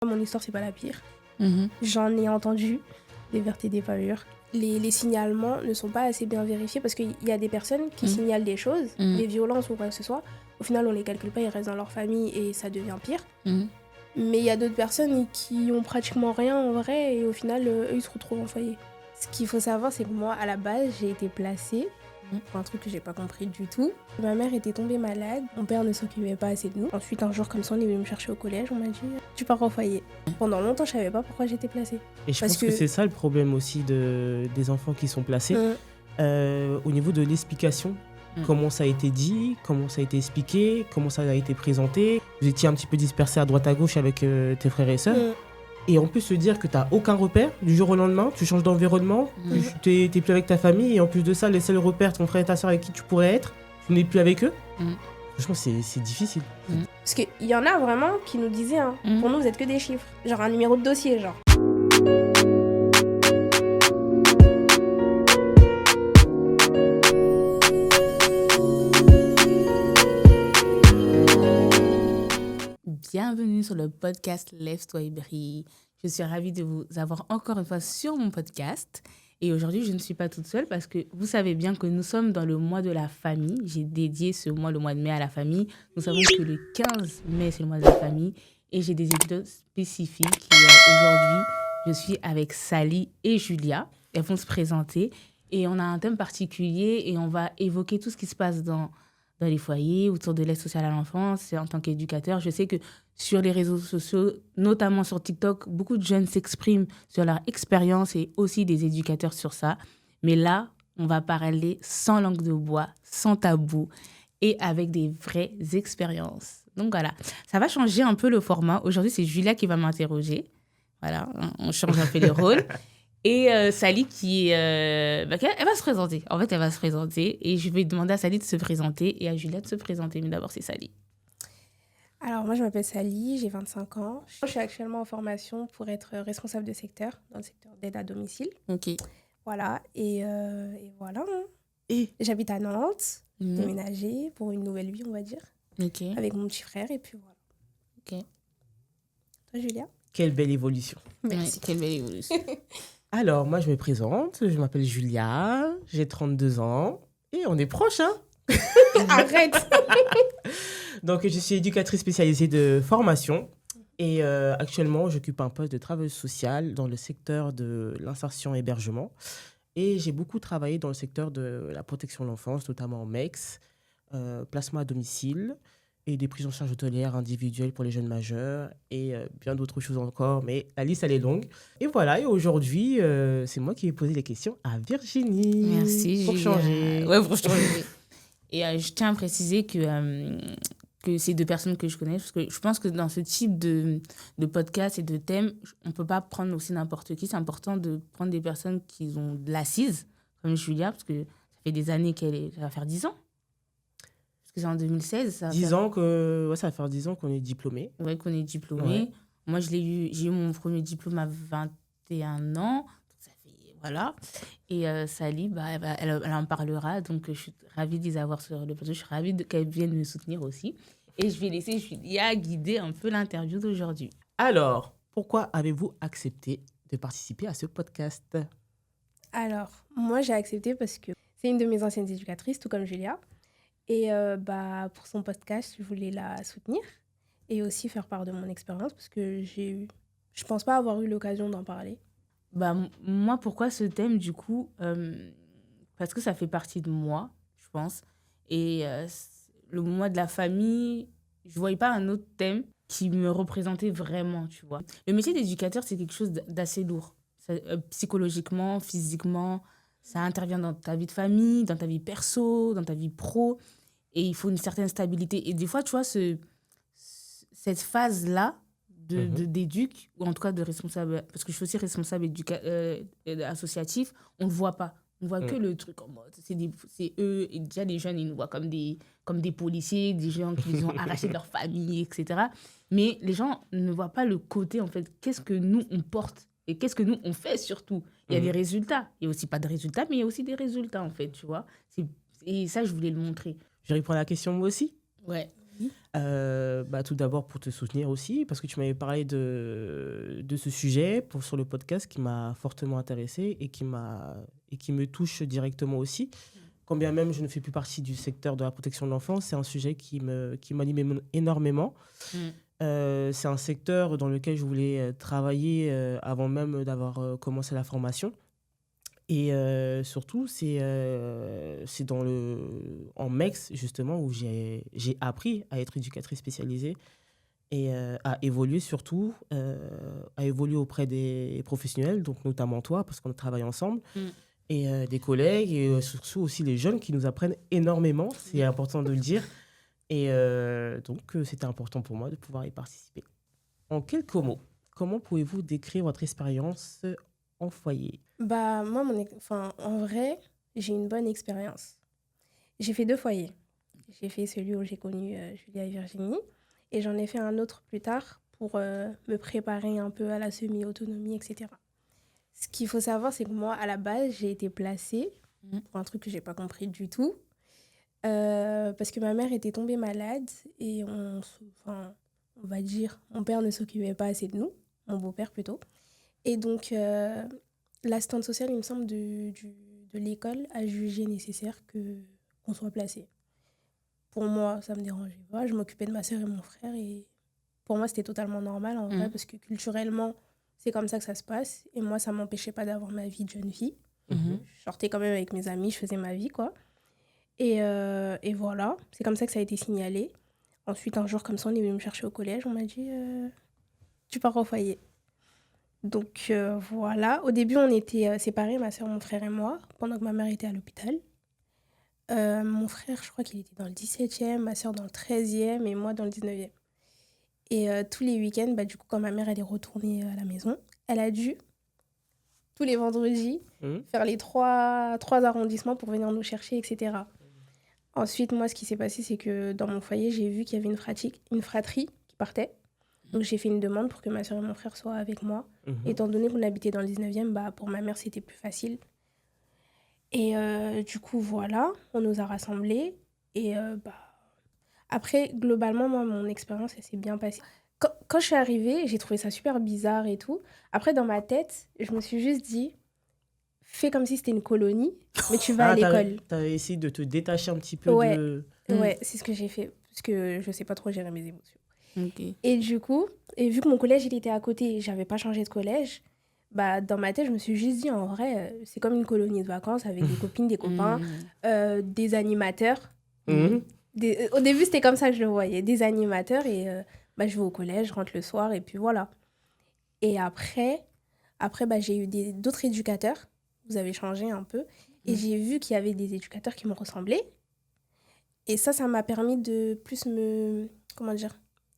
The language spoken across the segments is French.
Mon histoire, c'est pas la pire. Mhm. J'en ai entendu des vertes et des pas mûres. Les signalements ne sont pas assez bien vérifiés parce qu'il y a des personnes qui signalent des choses, des violences ou quoi que ce soit. Au final, on les calcule pas, ils restent dans leur famille et ça devient pire. Mais il y a d'autres personnes qui ont pratiquement rien en vrai et au final, eux, ils se retrouvent en foyer. Ce qu'il faut savoir, c'est que moi, à la base, j'ai été placée pour un truc que j'ai pas compris du tout. Ma mère était tombée malade, mon père ne s'occupait pas assez de nous. Ensuite, un jour comme ça, on est venu me chercher au collège, on m'a dit tu pars au foyer. Pendant longtemps, je savais pas pourquoi j'étais placée. Et je pense que c'est ça le problème aussi des enfants qui sont placés. Au niveau de l'explication, comment ça a été dit, comment ça a été expliqué, comment ça a été présenté. Vous étiez un petit peu dispersés à droite à gauche avec tes frères et sœurs. Et on peut se dire que tu n'as aucun repère du jour au lendemain, tu changes d'environnement, tu n'es plus avec ta famille et en plus de ça, les seuls repères, ton frère et ta sœur avec qui tu pourrais être, tu n'es plus avec eux. Franchement, c'est difficile. Parce qu'il y en a vraiment qui nous disaient, pour nous, vous êtes que des chiffres. Genre un numéro de dossier, genre. Bienvenue sur le podcast Lève-toi et brille. Je suis ravie de vous avoir encore une fois sur mon podcast. Et aujourd'hui, je ne suis pas toute seule parce que vous savez bien que nous sommes dans le mois de la famille. J'ai dédié ce mois, le mois de mai, à la famille. Nous savons que le 15 mai, c'est le mois de la famille. Et j'ai des épisodes spécifiques. Et aujourd'hui, je suis avec Sally et Julia. Elles vont se présenter. Et on a un thème particulier et on va évoquer tout ce qui se passe dans les foyers, autour de l'aide sociale à l'enfance. En tant qu'éducateur, je sais que sur les réseaux sociaux, notamment sur TikTok, beaucoup de jeunes s'expriment sur leur expérience et aussi des éducateurs sur ça. Mais là, on va parler sans langue de bois, sans tabou et avec des vraies expériences. Donc voilà, ça va changer un peu le format. Aujourd'hui, c'est Julia qui va m'interroger. Voilà, on change un peu les rôles. Et Sally qui elle va se présenter. En fait, elle va se présenter et je vais demander à Sally de se présenter et à Julia de se présenter. Mais d'abord, c'est Sally. Alors, moi, je m'appelle Sally, j'ai 25 ans. Je suis actuellement en formation pour être responsable de secteur, dans le secteur d'aide à domicile. Ok. Voilà, et voilà. Et j'habite à Nantes, déménagée pour une nouvelle vie, on va dire, avec mon petit frère, et puis voilà. Ok. Toi, Julia ? Quelle belle évolution. Merci. Ouais, quelle belle évolution. Alors, moi, je me présente. Je m'appelle Julia, j'ai 32 ans et on est proches, hein. Arrête. Donc, je suis éducatrice spécialisée de formation et actuellement, j'occupe un poste de travailleuse sociale dans le secteur de l'insertion et hébergement. Et j'ai beaucoup travaillé dans le secteur de la protection de l'enfance, notamment en MEX, placement à domicile et des prises en charge hôtelières individuelles pour les jeunes majeurs et bien d'autres choses encore. Mais la liste, elle est longue. Et voilà, et aujourd'hui, c'est moi qui vais poser les questions à Virginie. Merci, pour Julia. changer. Ouais, pour changer. Et je tiens à préciser que c'est deux personnes que je connais, parce que je pense que dans ce type de podcast et de thème, on ne peut pas prendre aussi n'importe qui. C'est important de prendre des personnes qui ont de l'assise, comme Julia, parce que ça fait des années ça va faire 10 ans. Parce que c'est en 2016. Ça va faire 10 ans qu'on est diplômé. Oui, qu'on est diplômé. Ouais. Moi, j'ai eu mon premier diplôme à 21 ans. Voilà. Et Sally, elle en parlera. Donc, je suis ravie de les avoir sur le plateau. Je suis ravie qu'elle vienne me soutenir aussi. Et je vais laisser Julia guider un peu l'interview d'aujourd'hui. Alors, pourquoi avez-vous accepté de participer à ce podcast ? Alors, moi, j'ai accepté parce que c'est une de mes anciennes éducatrices, tout comme Julia. Et pour son podcast, je voulais la soutenir et aussi faire part de mon expérience parce que je pense pas avoir eu l'occasion d'en parler. Moi, pourquoi ce thème, du coup parce que ça fait partie de moi, je pense. Et le mois de la famille, je ne voyais pas un autre thème qui me représentait vraiment, tu vois. Le métier d'éducateur, c'est quelque chose d'assez lourd. Psychologiquement, physiquement, ça intervient dans ta vie de famille, dans ta vie perso, dans ta vie pro. Et il faut une certaine stabilité. Et des fois, tu vois, cette phase-là, d'éduc, ou en tout cas de responsable, parce que je suis aussi responsable associatif, on ne le voit pas. On voit que le truc en mode, c'est eux, et déjà les jeunes, ils nous voient comme des policiers, des gens qui ont arraché de leur famille, etc. Mais les gens ne voient pas le côté, en fait, qu'est-ce que nous, on porte et qu'est-ce que nous, on fait surtout. Il y a des résultats. Il n'y a aussi pas de résultats, mais il y a aussi des résultats, en fait, tu vois. Et ça, je voulais le montrer. Je réponds à la question moi aussi ? Ouais. Oui. Tout d'abord pour te soutenir aussi, parce que tu m'avais parlé de ce sujet sur le podcast qui m'a fortement intéressée et qui me touche directement aussi. Quand bien même je ne fais plus partie du secteur de la protection de l'enfance, c'est un sujet qui m'anime énormément. C'est un secteur dans lequel je voulais travailler avant même d'avoir commencé la formation. Et surtout, c'est en MEX, justement, où j'ai appris à être éducatrice spécialisée et à évoluer surtout, à évoluer auprès des professionnels, donc notamment toi, parce qu'on travaille ensemble, et des collègues, et surtout aussi les jeunes qui nous apprennent énormément, c'est important de le dire. Et donc, c'était important pour moi de pouvoir y participer. En quelques mots, comment pouvez-vous décrire votre expérience en foyer ? Moi, en vrai, j'ai une bonne expérience. J'ai fait 2 foyers. J'ai fait celui où j'ai connu Julia et Virginie. Et j'en ai fait un autre plus tard pour me préparer un peu à la semi-autonomie, etc. Ce qu'il faut savoir, c'est que moi, à la base, j'ai été placée pour un truc que je n'ai pas compris du tout. Parce que ma mère était tombée malade et on va dire, mon père ne s'occupait pas assez de nous, mon beau-père plutôt. Et donc, l'assistante sociale, il me semble, de l'école a jugé nécessaire qu'on soit placé. Pour moi, ça me dérangeait pas. Je m'occupais de ma sœur et mon frère et pour moi, c'était totalement normal en vrai parce que culturellement, c'est comme ça que ça se passe. Et moi, ça m'empêchait pas d'avoir ma vie de jeune fille. Je sortais quand même avec mes amis, je faisais ma vie, quoi. Et voilà, c'est comme ça que ça a été signalé. Ensuite, un jour comme ça, on est venu me chercher au collège. On m'a dit, tu pars au foyer. Donc voilà, au début, on était séparés, ma sœur, mon frère et moi, pendant que ma mère était à l'hôpital. Mon frère, je crois qu'il était dans le 17e, ma sœur dans le 13e et moi dans le 19e. Et tous les week-ends, du coup, quand ma mère elle est retournée à la maison, elle a dû, tous les vendredis, faire les trois arrondissements pour venir nous chercher, etc. Ensuite, moi, ce qui s'est passé, c'est que dans mon foyer, j'ai vu qu'il y avait une fratrie qui partait. Donc, j'ai fait une demande pour que ma soeur et mon frère soient avec moi. Étant donné qu'on habitait dans le 19e, pour ma mère, c'était plus facile. Et du coup, voilà, on nous a rassemblés. Et après, globalement, moi, mon expérience, elle s'est bien passée. Quand je suis arrivée, j'ai trouvé ça super bizarre et tout. Après, dans ma tête, je me suis juste dit, fais comme si c'était une colonie, mais tu vas à l'école. T'as essayé de te détacher un petit peu de... Ouais, c'est ce que j'ai fait. Parce que je sais pas trop gérer mes émotions. Okay. Et du coup, vu que mon collège, il était à côté, j'avais pas changé de collège, dans ma tête, je me suis juste dit, en vrai, c'est comme une colonie de vacances avec des copines, des copains, des animateurs. Au début, c'était comme ça que je le voyais, des animateurs. Et je vais au collège, je rentre le soir, et puis voilà. Et après j'ai eu d'autres éducateurs. Vous avez changé un peu. Et j'ai vu qu'il y avait des éducateurs qui me ressemblaient. Et ça m'a permis de plus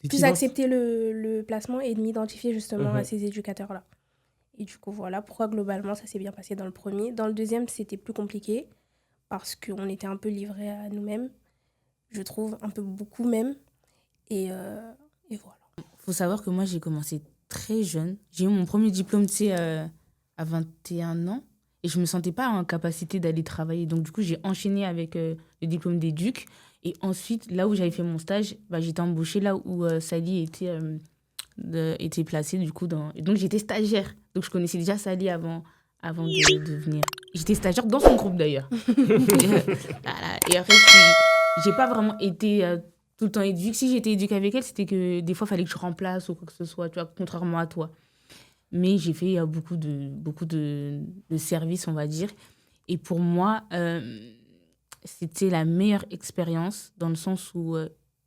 plus accepter le placement et de m'identifier justement à ces éducateurs-là. Et du coup, voilà pourquoi globalement, ça s'est bien passé dans le premier. Dans le deuxième, c'était plus compliqué parce qu'on était un peu livrés à nous-mêmes. Je trouve un peu beaucoup même. Et voilà. Faut savoir que moi, j'ai commencé très jeune. J'ai eu mon premier diplôme, à 21 ans. Et je ne me sentais pas en capacité d'aller travailler. Donc, du coup, j'ai enchaîné avec le diplôme d'éduc. Et ensuite, là où j'avais fait mon stage, j'étais embauchée là où Sally était placée, du coup. Et donc, j'étais stagiaire. Donc, je connaissais déjà Sally avant de venir. J'étais stagiaire dans son groupe, d'ailleurs. Voilà. Et après, je n'ai pas vraiment été tout le temps éduque. Si j'étais éduque avec elle, c'était que des fois, il fallait que je remplace ou quoi que ce soit, tu vois, contrairement à toi. Mais j'ai fait beaucoup de services, on va dire. Et pour moi, c'était la meilleure expérience dans le sens où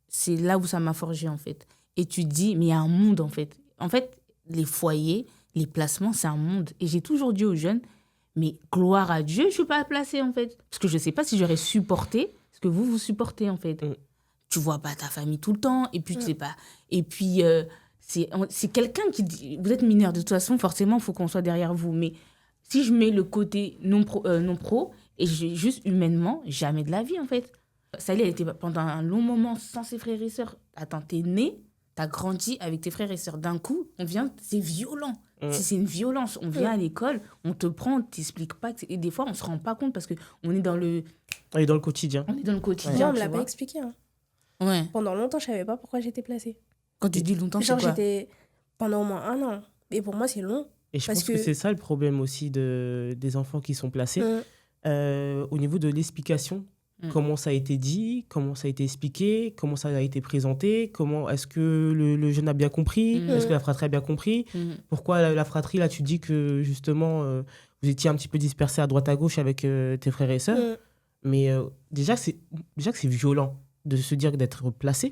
c'est là où ça m'a forgé, en fait. Et tu te dis, mais il y a un monde, en fait. En fait, les foyers, les placements, c'est un monde. Et j'ai toujours dit aux jeunes, mais gloire à Dieu, je ne suis pas placée, en fait. Parce que je ne sais pas si j'aurais supporté ce que vous supportez, en fait. Tu ne vois pas ta famille tout le temps. Et puis, tu sais pas. Et puis... c'est quelqu'un qui dit, vous êtes mineur, de toute façon, forcément, il faut qu'on soit derrière vous. Mais si je mets le côté non pro, et juste humainement, jamais de la vie, en fait. Sally, elle était pendant un long moment sans ses frères et sœurs. Attends, t'es née, t'as grandi avec tes frères et sœurs. D'un coup, c'est violent. C'est une violence. On vient à l'école, on te prend, on t'explique pas. Et des fois, on se rend pas compte parce qu'on est dans le... On est dans le quotidien. On est dans le quotidien, on me l'a pas expliqué, hein. Ouais. Pendant longtemps, je savais pas pourquoi j'étais placée. Quand tu dis longtemps, c'est Genre, quoi? j'étais pendant au moins 1 an. Et pour moi, c'est long. Et je Parce pense que que- c'est ça le problème aussi des enfants qui sont placés. Au niveau de l'explication, comment ça a été dit, comment ça a été expliqué, comment ça a été présenté, comment est-ce que le jeune a bien compris, est-ce que la fratrie a bien compris, pourquoi la fratrie, là, tu dis que justement, vous étiez un petit peu dispersés à droite à gauche avec tes frères et sœurs, mais déjà que c'est violent de se dire d'être placé,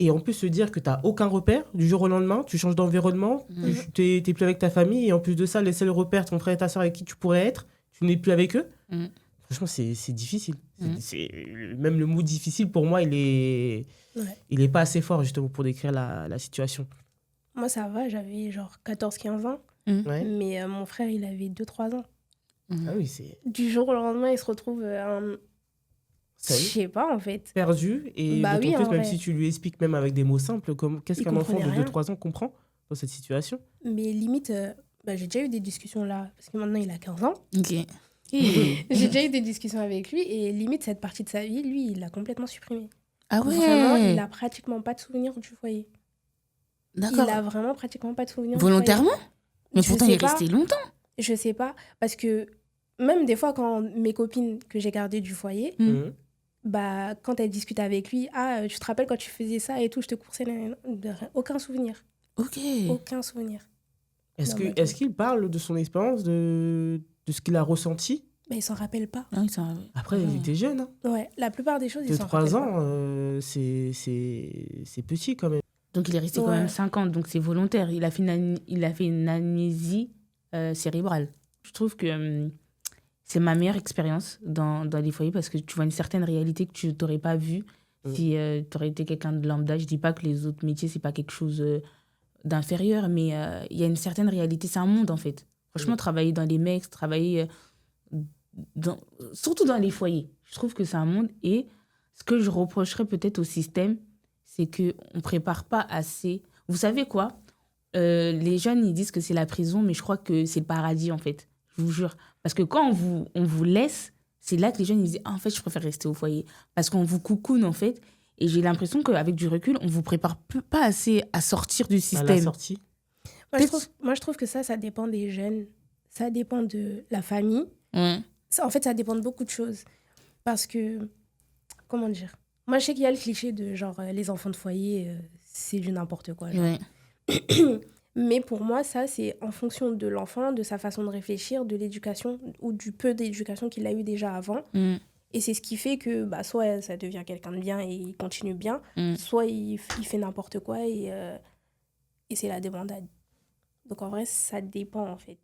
et en plus se dire que tu n'as aucun repère du jour au lendemain, tu changes d'environnement, tu n'es plus avec ta famille, et en plus de ça, les seuls repères, ton frère et ta sœur avec qui tu pourrais être, tu n'es plus avec eux. Franchement, c'est difficile. Même le mot difficile, pour moi, il est pas assez fort, justement, pour décrire la situation. Moi, ça va, j'avais genre 14-15 ans. Ouais. Mais mon frère, il avait 2-3 ans. Ah oui, c'est Du jour au lendemain, il se retrouve je sais pas, en fait. perdu. Et Bah d'autant oui, plus, en même vrai. si tu lui expliques même avec des mots simples, qu'est-ce Il qu'un enfant de comprenait rien. 2-3 ans comprend dans cette situation. Mais limite, j'ai déjà eu des discussions là, parce que maintenant, il a 15 ans. Ok. J'ai déjà eu des discussions avec lui, et limite, cette partie de sa vie, lui, il l'a complètement supprimée. Ah ouais. Vraiment, il n'a pratiquement pas de souvenirs du foyer. D'accord. Il a vraiment pratiquement pas de souvenirs Volontairement? du foyer. Mais Je pourtant, sais il est pas. resté longtemps. Je sais pas, parce que même des fois, quand mes copines que j'ai gardées du foyer, bah, quand elles discutent avec lui, tu te rappelles quand tu faisais ça et tout, je te coursais, aucun souvenir. Ok. Aucun souvenir. Est-ce qu'il parle de son expérience, de ce qu'il a ressenti? Bah, il s'en rappelle pas. Ah oui, ça... Après, il était jeune. Hein. Ouais, la plupart des choses, il s'en rappelle 3 pas. ans, c'est petit quand même. Donc, il est resté quand même 5 ans, donc c'est volontaire. Il a fait une amnésie cérébrale. Je trouve que c'est ma meilleure expérience dans les foyers parce que tu vois une certaine réalité que tu n'aurais pas vue si tu aurais été quelqu'un de lambda. Je ne dis pas que les autres métiers, ce n'est pas quelque chose d'inférieur, mais il y a une certaine réalité. C'est un monde, en fait. Franchement, travailler dans les mecs, travailler... surtout dans les foyers. Je trouve que c'est un monde. Et ce que je reprocherais peut-être au système, c'est qu'on ne prépare pas assez. Vous savez quoi? Les jeunes, ils disent que c'est la prison, mais je crois que c'est le paradis, en fait. Je vous jure. Parce que quand on vous laisse, c'est là que les jeunes ils disent « en fait, je préfère rester au foyer. » Parce qu'on vous coucoune, en fait. Et j'ai l'impression qu'avec du recul, on ne vous prépare pas assez à sortir du système. À la sortie. Moi, je trouve que ça dépend des jeunes. Ça dépend de la famille. Ouais. En fait, ça dépend de beaucoup de choses. Parce que, comment dire? Moi, je sais qu'il y a le cliché de genre, les enfants de foyer, c'est du n'importe quoi. Genre. Ouais. Mais pour moi, ça, c'est en fonction de l'enfant, de sa façon de réfléchir, de l'éducation ou du peu d'éducation qu'il a eu déjà avant. Et c'est ce qui fait que soit ça devient quelqu'un de bien et il continue bien, soit il fait n'importe quoi et c'est la débandade. Donc en vrai, ça dépend en fait.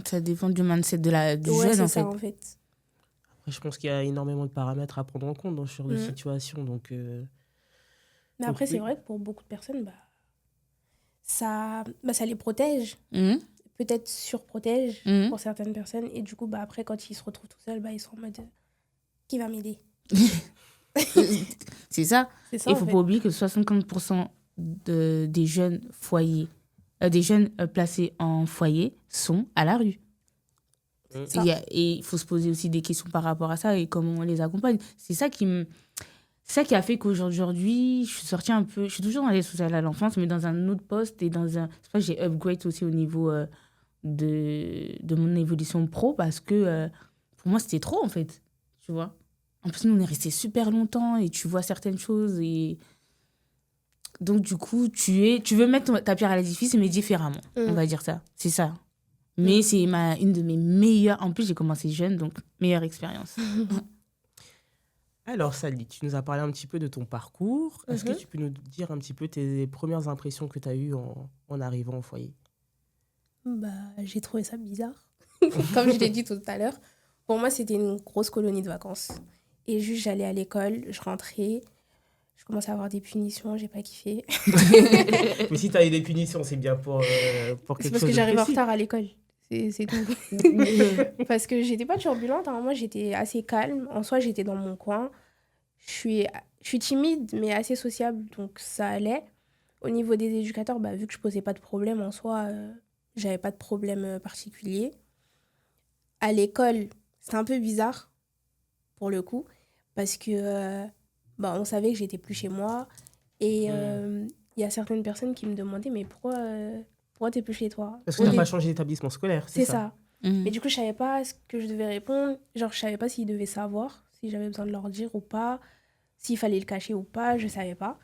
Ça dépend du mindset du jeune, c'est en ça, fait. en fait. Après, je pense qu'il y a énormément de paramètres à prendre en compte dans ce genre de situation. Donc, mais après, c'est vrai que pour beaucoup de personnes, ça les protège. Peut-être surprotège pour certaines personnes. Et du coup, après, quand ils se retrouvent tout seuls, ils sont en mode qui va m'aider? C'est ça. Il ne faut pas oublier que 75% des jeunes foyers, des jeunes placés en foyer sont à la rue. Et il faut se poser aussi des questions par rapport à ça et comment on les accompagne. C'est ça qui a fait qu'aujourd'hui, je suis sortie un peu... Je suis toujours dans les sociales à l'enfance, mais dans un autre poste et dans un... C'est pas que j'ai upgrade aussi au niveau de mon évolution pro parce que pour moi, c'était trop, en fait. Tu vois? En plus, nous, on est restés super longtemps et tu vois certaines choses et... Donc, du coup, tu veux mettre ta pierre à l'édifice, mais différemment. On va dire ça. C'est ça. Mais c'est une de mes meilleures... En plus, j'ai commencé jeune, donc meilleure expérience. Alors, Sally, tu nous as parlé un petit peu de ton parcours. Est-ce que tu peux nous dire un petit peu tes premières impressions que tu as eues en arrivant au foyer? J'ai trouvé ça bizarre. Comme je l'ai dit tout à l'heure, pour moi, c'était une grosse colonie de vacances. Et juste, j'allais à l'école, je rentrais, je commençais à avoir des punitions, j'ai pas kiffé. Mais si tu as eu des punitions, c'est bien pour quelque chose de C'est parce que j'arrive en précis. retard à l'école. C'est tout. Parce que j'étais pas turbulente, hein. Moi, j'étais assez calme. En soi, j'étais dans mon coin. Je suis timide, mais assez sociable, donc ça allait. Au niveau des éducateurs, vu que je posais pas de problème en soi, j'avais pas de problème particulier. À l'école, c'était un peu bizarre, pour le coup, parce que on savait que j'étais plus chez moi. Et il y a certaines personnes qui me demandaient, mais pourquoi t'es plus chez toi? Parce que t'as pas changé d'établissement scolaire, c'est ça. Mais du coup, je savais pas ce que je devais répondre. Genre, je savais pas s'ils devaient savoir, si j'avais besoin de leur dire ou pas, s'il fallait le cacher ou pas, je savais pas.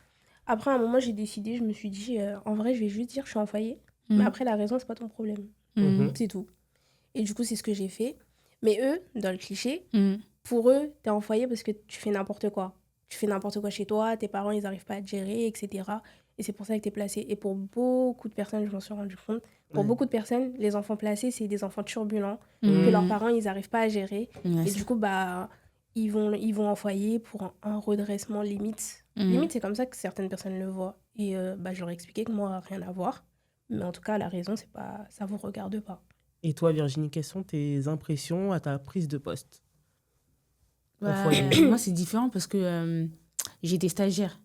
Après, à un moment, j'ai décidé, je me suis dit, en vrai, je vais juste dire que je suis en foyer. Mais après, la raison, c'est pas ton problème. C'est tout. Et du coup, c'est ce que j'ai fait. Mais eux, dans le cliché, pour eux, t'es en foyer parce que tu fais n'importe quoi. Tu fais n'importe quoi chez toi, tes parents, ils arrivent pas à te gérer, etc. Et c'est pour ça que t'es placé. Et pour beaucoup de personnes, je m'en suis rendu compte, pour beaucoup de personnes, les enfants placés, c'est des enfants turbulents, que leurs parents, ils arrivent pas à gérer. Et du coup, ils vont en foyer pour un redressement limite. Limite, c'est comme ça que certaines personnes le voient. Et je leur ai expliqué que moi, rien à voir. Mais en tout cas, la raison, c'est pas, ça vous regarde pas. Et toi, Virginie, quelles sont tes impressions à ta prise de poste? Moi, c'est différent parce que j'étais stagiaire.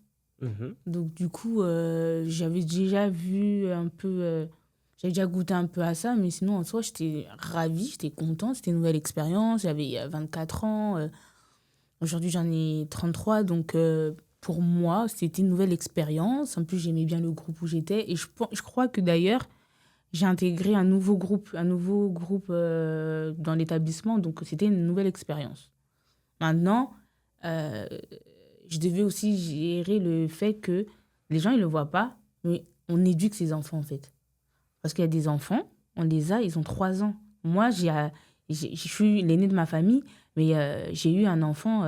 Donc, du coup, j'avais déjà vu un peu... j'avais déjà goûté un peu à ça, mais sinon, en soi, j'étais ravie, j'étais contente. C'était une nouvelle expérience. J'avais 24 ans. Aujourd'hui, j'en ai 33. Donc, pour moi, c'était une nouvelle expérience. En plus, j'aimais bien le groupe où j'étais. Et je crois que d'ailleurs, j'ai intégré un nouveau groupe dans l'établissement. Donc, c'était une nouvelle expérience. Maintenant, je devais aussi gérer le fait que les gens, ils ne le voient pas, mais on éduque ces enfants, en fait. Parce qu'il y a des enfants, on les a, ils ont 3 ans. Moi, je suis l'aîné de ma famille, mais j'ai eu un enfant,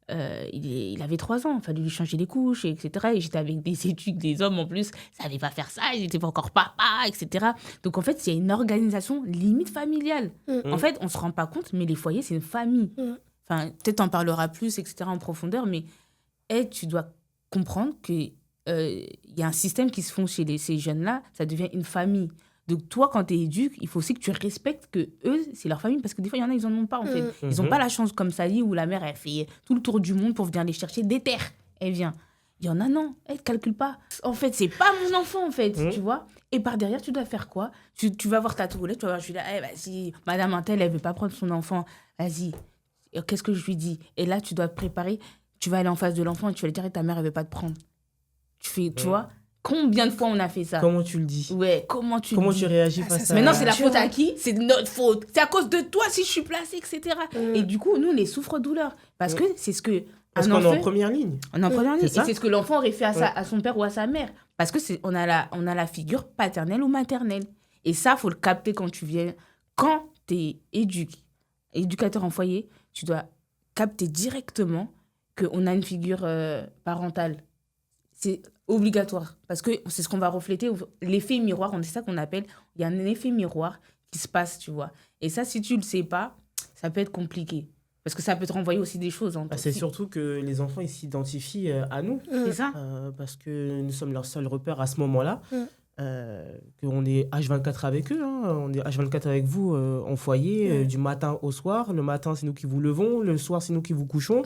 il avait 3 ans. Il fallait lui changer les couches, etc. Et j'étais avec des hommes en plus, ça ne savait pas faire ça, ils n'étaient pas encore papa, etc. Donc, en fait, il y a une organisation limite familiale. En fait, on ne se rend pas compte, mais les foyers, c'est une famille. Enfin, peut-être t'en parleras plus, etc., en profondeur, mais tu dois comprendre qu'il y a un système qui se font chez ces jeunes-là, ça devient une famille. Donc, toi, quand tu es éduque, il faut aussi que tu respectes que eux, c'est leur famille, parce que des fois, il y en a, ils n'en ont pas, en fait. Ils n'ont pas la chance comme Sally, où la mère, elle fait tout le tour du monde pour venir les chercher des terres. Elle vient. Il y en a, non, elle ne calcule pas. En fait, c'est pas mon enfant, en fait, tu vois. Et par derrière, tu dois faire quoi? Tu vas voir ta tourette, tu vas voir, je suis là, vas-y, madame Intel, elle ne veut pas prendre son enfant, vas-y. Qu'est-ce que je lui dis? Et là, tu dois te préparer. Tu vas aller en face de l'enfant et tu vas lui dire, ta mère, elle ne veut pas te prendre. Tu vois? Combien de fois on a fait ça? Comment tu le dis? Ouais, comment tu réagis face à... Maintenant, c'est la faute à qui? C'est de notre faute. C'est à cause de toi si je suis placée, etc. Et du coup, nous, on est souffre-douleur. Parce que c'est ce que... Parce qu'on est en première ligne. On est en première ligne. Et c'est ce que l'enfant aurait fait à son père ou à sa mère. Parce que on a la figure paternelle ou maternelle. Et ça, il faut le capter quand tu viens. Quand tu es éducateur en foyer, tu dois capter directement qu'on a une figure parentale. C'est obligatoire. Parce que c'est ce qu'on va refléter. L'effet miroir, c'est ça qu'on appelle. Il y a un effet miroir qui se passe, tu vois. Et ça, si tu ne le sais pas, ça peut être compliqué. Parce que ça peut te renvoyer aussi des choses. C'est surtout que les enfants, ils s'identifient à nous. C'est ça. Parce que nous sommes leur seul repère à ce moment-là. Qu'on est H24 avec eux. On est H24 avec vous en foyer, du matin au soir. Le matin, c'est nous qui vous levons. Le soir, c'est nous qui vous couchons.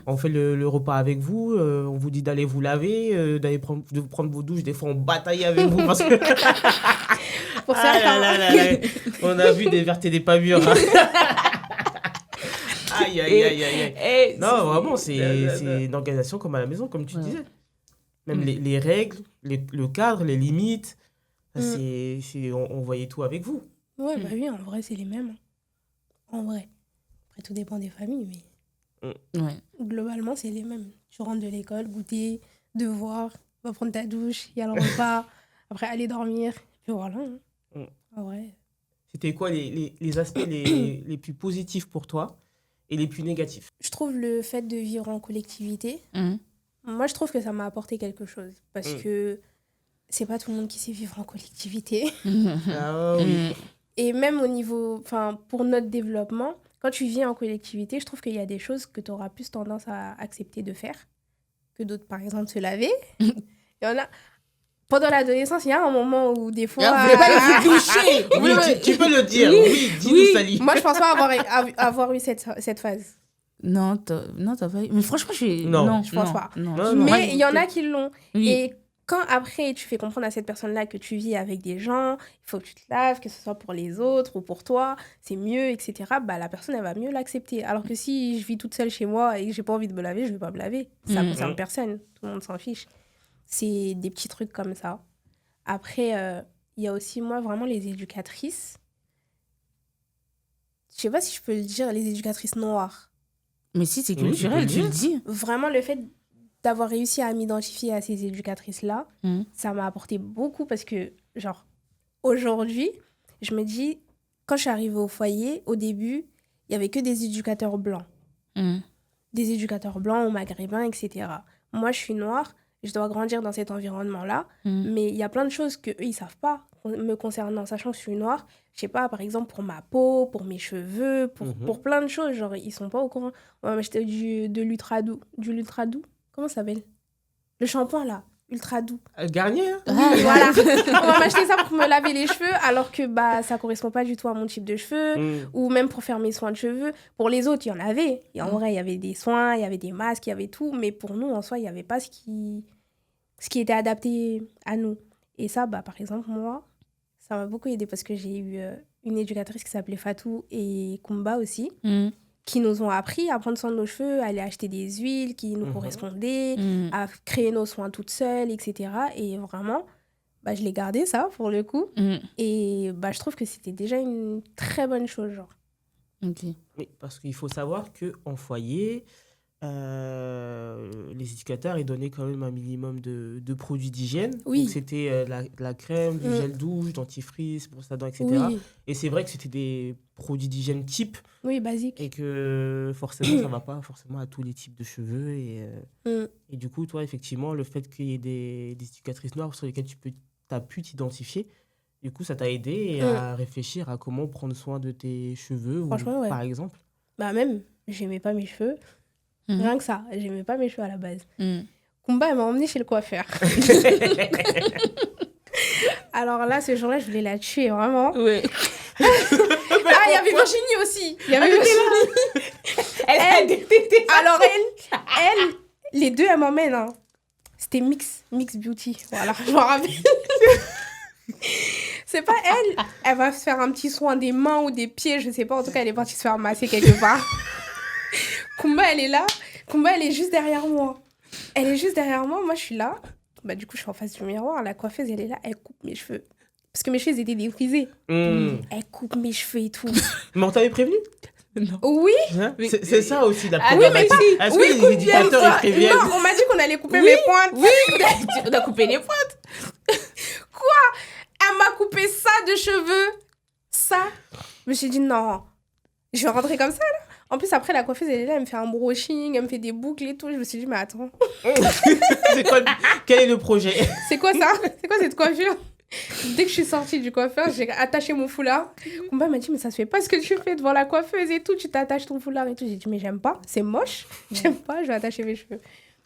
On fait le repas avec vous. On vous dit d'aller vous laver, de prendre vos douches. Des fois, on bataille avec vous parce que... Pour certains. On a vu des vertes et des pas mûres. Aïe, aïe, aïe, aïe. Non, vraiment, c'est une organisation comme à la maison, comme tu disais. Même les règles, le cadre, les limites, on voyait tout avec vous. Ouais, bah oui, en vrai, c'est les mêmes. En vrai. Après, tout dépend des familles, mais globalement, c'est les mêmes. Tu rentres de l'école, goûter, devoir, va prendre ta douche, il y a le repas, après aller dormir, puis voilà. En vrai. C'était quoi les aspects les plus positifs pour toi et les plus négatifs? Je trouve le fait de vivre en collectivité, moi, je trouve que ça m'a apporté quelque chose. Parce que c'est pas tout le monde qui sait vivre en collectivité. Ah oui. Et même au niveau... Enfin, pour notre développement, quand tu vis en collectivité, je trouve qu'il y a des choses que tu auras plus tendance à accepter de faire que d'autres. Par exemple, se laver. Il y en a... Pendant l'adolescence, il y a un moment où des fois... Vous voulez pas les doucher? Oui, tu peux le dire. Oui, dis-nous, Sally. Moi, je pense pas avoir eu cette phase. Non, t'as pas eu. Mais franchement, Non, je pense pas. Non. Mais il y en a qui l'ont. Oui. Et quand après tu fais comprendre à cette personne-là que tu vis avec des gens, il faut que tu te laves, que ce soit pour les autres ou pour toi, c'est mieux, etc., bah, la personne, elle va mieux l'accepter. Alors que si je vis toute seule chez moi et que j'ai pas envie de me laver, je vais pas me laver. Ça concerne personne, tout le monde s'en fiche. C'est des petits trucs comme ça. Après, il y a aussi, moi, vraiment les éducatrices. Je sais pas si je peux le dire, les éducatrices noires. Mais si, c'est culturel, tu le dis. Vraiment, le fait d'avoir réussi à m'identifier à ces éducatrices-là, ça m'a apporté beaucoup parce que, genre, aujourd'hui, je me dis, quand je suis arrivée au foyer, au début, il n'y avait que des éducateurs blancs. Des éducateurs blancs ou maghrébins, etc. Moi, je suis noire, je dois grandir dans cet environnement-là, mais il y a plein de choses qu'eux, ils ne savent pas me concernant, sachant que je suis noire. Je sais pas, par exemple, pour ma peau, pour mes cheveux, pour plein de choses, genre, ils sont pas au courant. On va m'acheter de l'ultra doux. Du ultra doux. Comment ça s'appelle? Le shampoing, là. Ultra doux. Garnier, hein? Oui, voilà. On va m'acheter ça pour me laver les cheveux, alors que bah, ça correspond pas du tout à mon type de cheveux, ou même pour faire mes soins de cheveux. Pour les autres, il y en avait. Et en vrai, il y avait des soins, il y avait des masques, il y avait tout. Mais pour nous, en soi, il n'y avait pas ce qui était adapté à nous. Et ça, bah, par exemple, moi, ça m'a beaucoup aidé parce que j'ai eu une éducatrice qui s'appelait Fatou et Kumba aussi, qui nous ont appris à prendre soin de nos cheveux, à aller acheter des huiles qui nous correspondaient, à créer nos soins toutes seules, etc. Et vraiment, bah, je l'ai gardé ça, pour le coup. Et bah, je trouve que c'était déjà une très bonne chose, genre. Okay. Oui, parce qu'il faut savoir qu'en foyer, les éducateurs, ils donnaient quand même un minimum de produits d'hygiène. Oui. Donc, c'était la crème, du gel douche, dentifrice, brosse à dents, etc. Oui. Et c'est vrai que c'était des produits d'hygiène type. Oui, basique. Et que forcément, ça ne va pas forcément à tous les types de cheveux. Et du coup, toi, effectivement, le fait qu'il y ait des éducatrices noires sur lesquelles tu as pu t'identifier, du coup, ça t'a aidé à réfléchir à comment prendre soin de tes cheveux, Franchement, par exemple. Bah même, j'aimais pas mes cheveux. Rien que ça, j'aimais pas mes cheveux à la base. Kumba, elle m'a emmenée chez le coiffeur. Alors là, ce jour-là, je voulais la tuer, vraiment. Oui. Il y avait Virginie aussi. Il y avait Virginie. Alors elle, les deux, elles m'emmènent. Hein. C'était Mix Beauty. Voilà, je me rappelle. C'est pas elle va se faire un petit soin des mains ou des pieds, je sais pas. En tout cas, elle est partie se faire masser quelque part. Kumba, elle est là. Kumba, elle est juste derrière moi. Moi, je suis là. Bah, du coup, je suis en face du miroir. La coiffeuse, elle est là. Elle coupe mes cheveux. Parce que mes cheveux étaient défrisés. Elle coupe mes cheveux et tout. Mais on t'avait prévenu? Non. Oui. Hein? C'est ça aussi la problématique. problématique. Est-ce que les éducateurs, ils préviennent? Non, on m'a dit qu'on allait couper mes pointes. Oui, on a coupé les pointes. Quoi? Elle m'a coupé ça de cheveux. Ça. Je me suis dit, non. Je vais rentrer comme ça, là. En plus, après, la coiffeuse, elle est là, elle me fait un brushing, elle me fait des boucles et tout. Je me suis dit, mais attends. Quel est le projet? C'est quoi ça? C'est quoi cette coiffure? Dès que je suis sortie du coiffeur, j'ai attaché mon foulard. Kumba m'a dit, mais ça se fait pas ce que tu fais devant la coiffeuse et tout. Tu t'attaches ton foulard et tout. J'ai dit, mais j'aime pas. C'est moche. J'aime pas. Je vais attacher mes cheveux.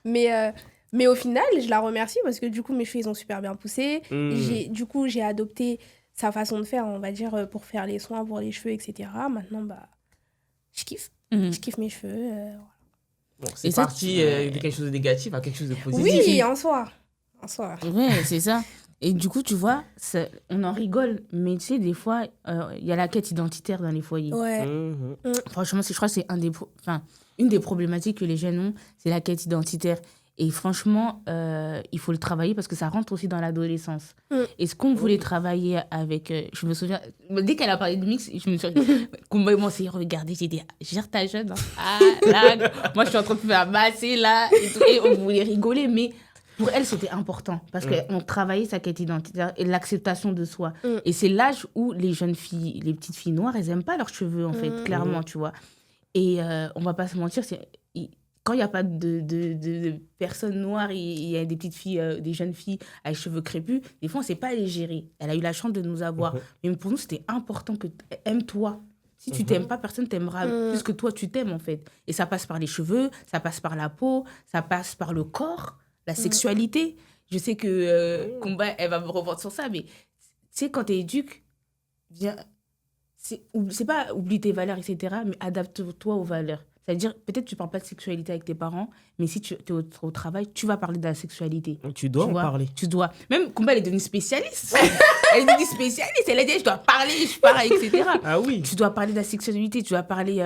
Mais au final, je la remercie parce que du coup, mes cheveux, ils ont super bien poussé. Du coup, j'ai adopté sa façon de faire, on va dire, pour faire les soins pour les cheveux, etc. Maintenant, bah, je kiffe. Je kiffe mes cheveux. Bon, c'est parti de quelque chose de négatif à quelque chose de positif. Oui, en soi. Ouais, c'est ça. Et du coup, tu vois, on en rigole, mais tu sais, des fois, il y a la quête identitaire dans les foyers. Ouais. Franchement, je crois que c'est une des problématiques que les jeunes ont, c'est la quête identitaire. Et franchement, il faut le travailler parce que ça rentre aussi dans l'adolescence. Et ce qu'on voulait travailler avec... je me souviens, dès qu'elle a parlé de mix, je me suis dit, comment s'est regardé, j'ai dit, gère ta jeune. Hein. Ah, là, moi, je suis en train de me faire masser, là, et on voulait rigoler, mais... Pour elle, c'était important parce qu'on travaillait sa quête identitaire et l'acceptation de soi. Et c'est l'âge où les jeunes filles, les petites filles noires, elles n'aiment pas leurs cheveux, en fait, clairement, tu vois. Et on ne va pas se mentir, quand il n'y a pas de personnes noires, il y a des petites filles, des jeunes filles avec cheveux crépus, des fois, on ne sait pas les gérer. Elle a eu la chance de nous avoir. Mais pour nous, c'était important que aime-toi. Si tu t'aimes pas, personne t'aimera plus que toi, tu t'aimes, en fait. Et ça passe par les cheveux, ça passe par la peau, ça passe par le corps. La sexualité, je sais que Kumba, elle va me revendre sur ça, mais tu sais, quand tu es éduque, c'est pas oublie tes valeurs, etc., mais adapte-toi aux valeurs. C'est-à-dire, peut-être tu parles pas de sexualité avec tes parents, mais si tu es au travail, tu vas parler de la sexualité. Tu dois en parler. Tu dois. Même Kumba, elle est devenue spécialiste. Elle est devenue spécialiste. Elle a dit, je dois parler, je parle, etc. Ah oui. Tu dois parler de la sexualité, tu dois parler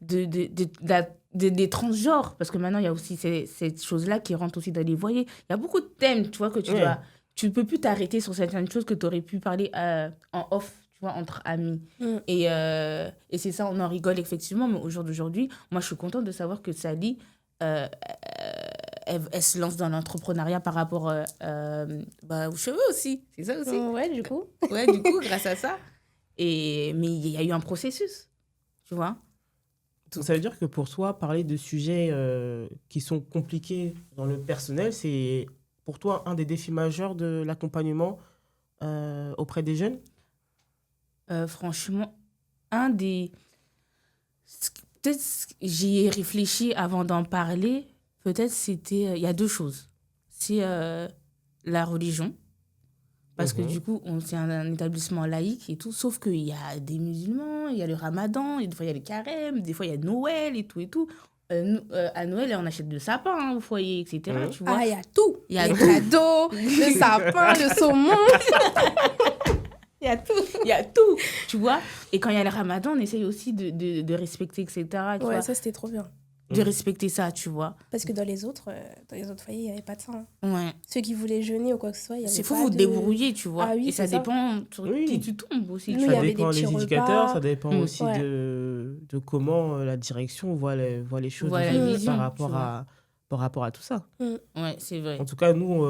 des transgenres. Parce que maintenant, il y a aussi cette chose-là qui rentre aussi dans les voyers. Il y a beaucoup de thèmes, tu vois, que tu dois... Tu ne peux plus t'arrêter sur certaines choses que tu aurais pu parler en off, tu vois, entre amis. Et c'est ça, on en rigole effectivement, mais au jour d'aujourd'hui, moi, je suis contente de savoir que Sally, elle se lance dans l'entrepreneuriat par rapport aux cheveux aussi. C'est ça aussi. Ouais, du coup. Ouais, du coup, grâce à ça. Mais il y a eu un processus, tu vois. Ça veut dire que pour toi, parler de sujets qui sont compliqués dans le personnel, c'est pour toi un des défis majeurs de l'accompagnement auprès des jeunes? Franchement, peut-être j'y ai réfléchi avant d'en parler. Peut-être c'était... Il y a deux choses. C'est la religion. Parce que du coup, c'est un établissement laïque et tout. Sauf qu'il y a des musulmans, il y a le ramadan, et des fois il y a le carême, des fois il y a Noël et tout et tout. À Noël, on achète le sapin au foyer, etc. Tu vois. Ah, il y a tout. Il y a les cadeaux, le sapin, le saumon. Il y a tout. Il y a tout, tu vois. Et quand il y a le ramadan, on essaye aussi de respecter, etc. Tu vois. Ça, c'était trop bien. De respecter ça, tu vois. Parce que dans les autres foyers, il n'y avait pas de ça. Hein. Ouais. Ceux qui voulaient jeûner ou quoi que ce soit, il y avait c'est pas faut vous de... débrouiller, tu vois. Ah oui, et ça dépend sur qui tu tombes aussi. Nous, ça y avait dépend des des petits éducateurs, repas. ça dépend aussi de comment la direction voit les choses la vision, par rapport à tout ça. Ouais, c'est vrai. En tout cas, nous,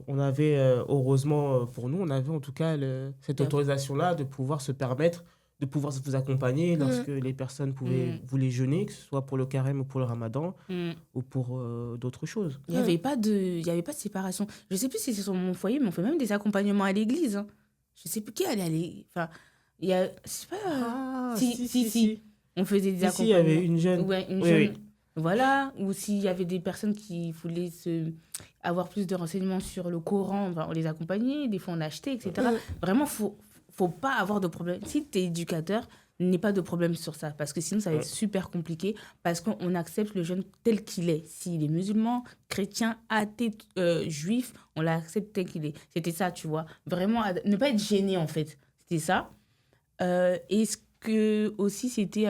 on avait, heureusement pour nous, on avait en tout cas cette autorisation-là de pouvoir se permettre de pouvoir vous accompagner lorsque les personnes voulaient jeûner, que ce soit pour le carême ou pour le ramadan ou pour d'autres choses. Il n'y avait pas de séparation. Je ne sais plus si c'est sur mon foyer, mais on fait même des accompagnements à l'église. Hein. Je ne sais plus qui allait aller. Enfin, il y a... C'est pas... Si. On faisait des accompagnements. Il y avait une jeune. Ouais, une jeune. Oui. Voilà. Ou s'il y avait des personnes qui voulaient avoir plus de renseignements sur le Coran, on les accompagnait. Des fois, on achetait, etc. Vraiment, faut pas avoir de problème. Si tu es éducateur, n'aie pas de problème sur ça. Parce que sinon, ça va être super compliqué. Parce qu'on accepte le jeune tel qu'il est. S'il est musulman, chrétien, athée, juif, on l'accepte tel qu'il est. C'était ça, tu vois. Vraiment, ne pas être gêné, en fait. C'était ça. Et ce que aussi, c'était...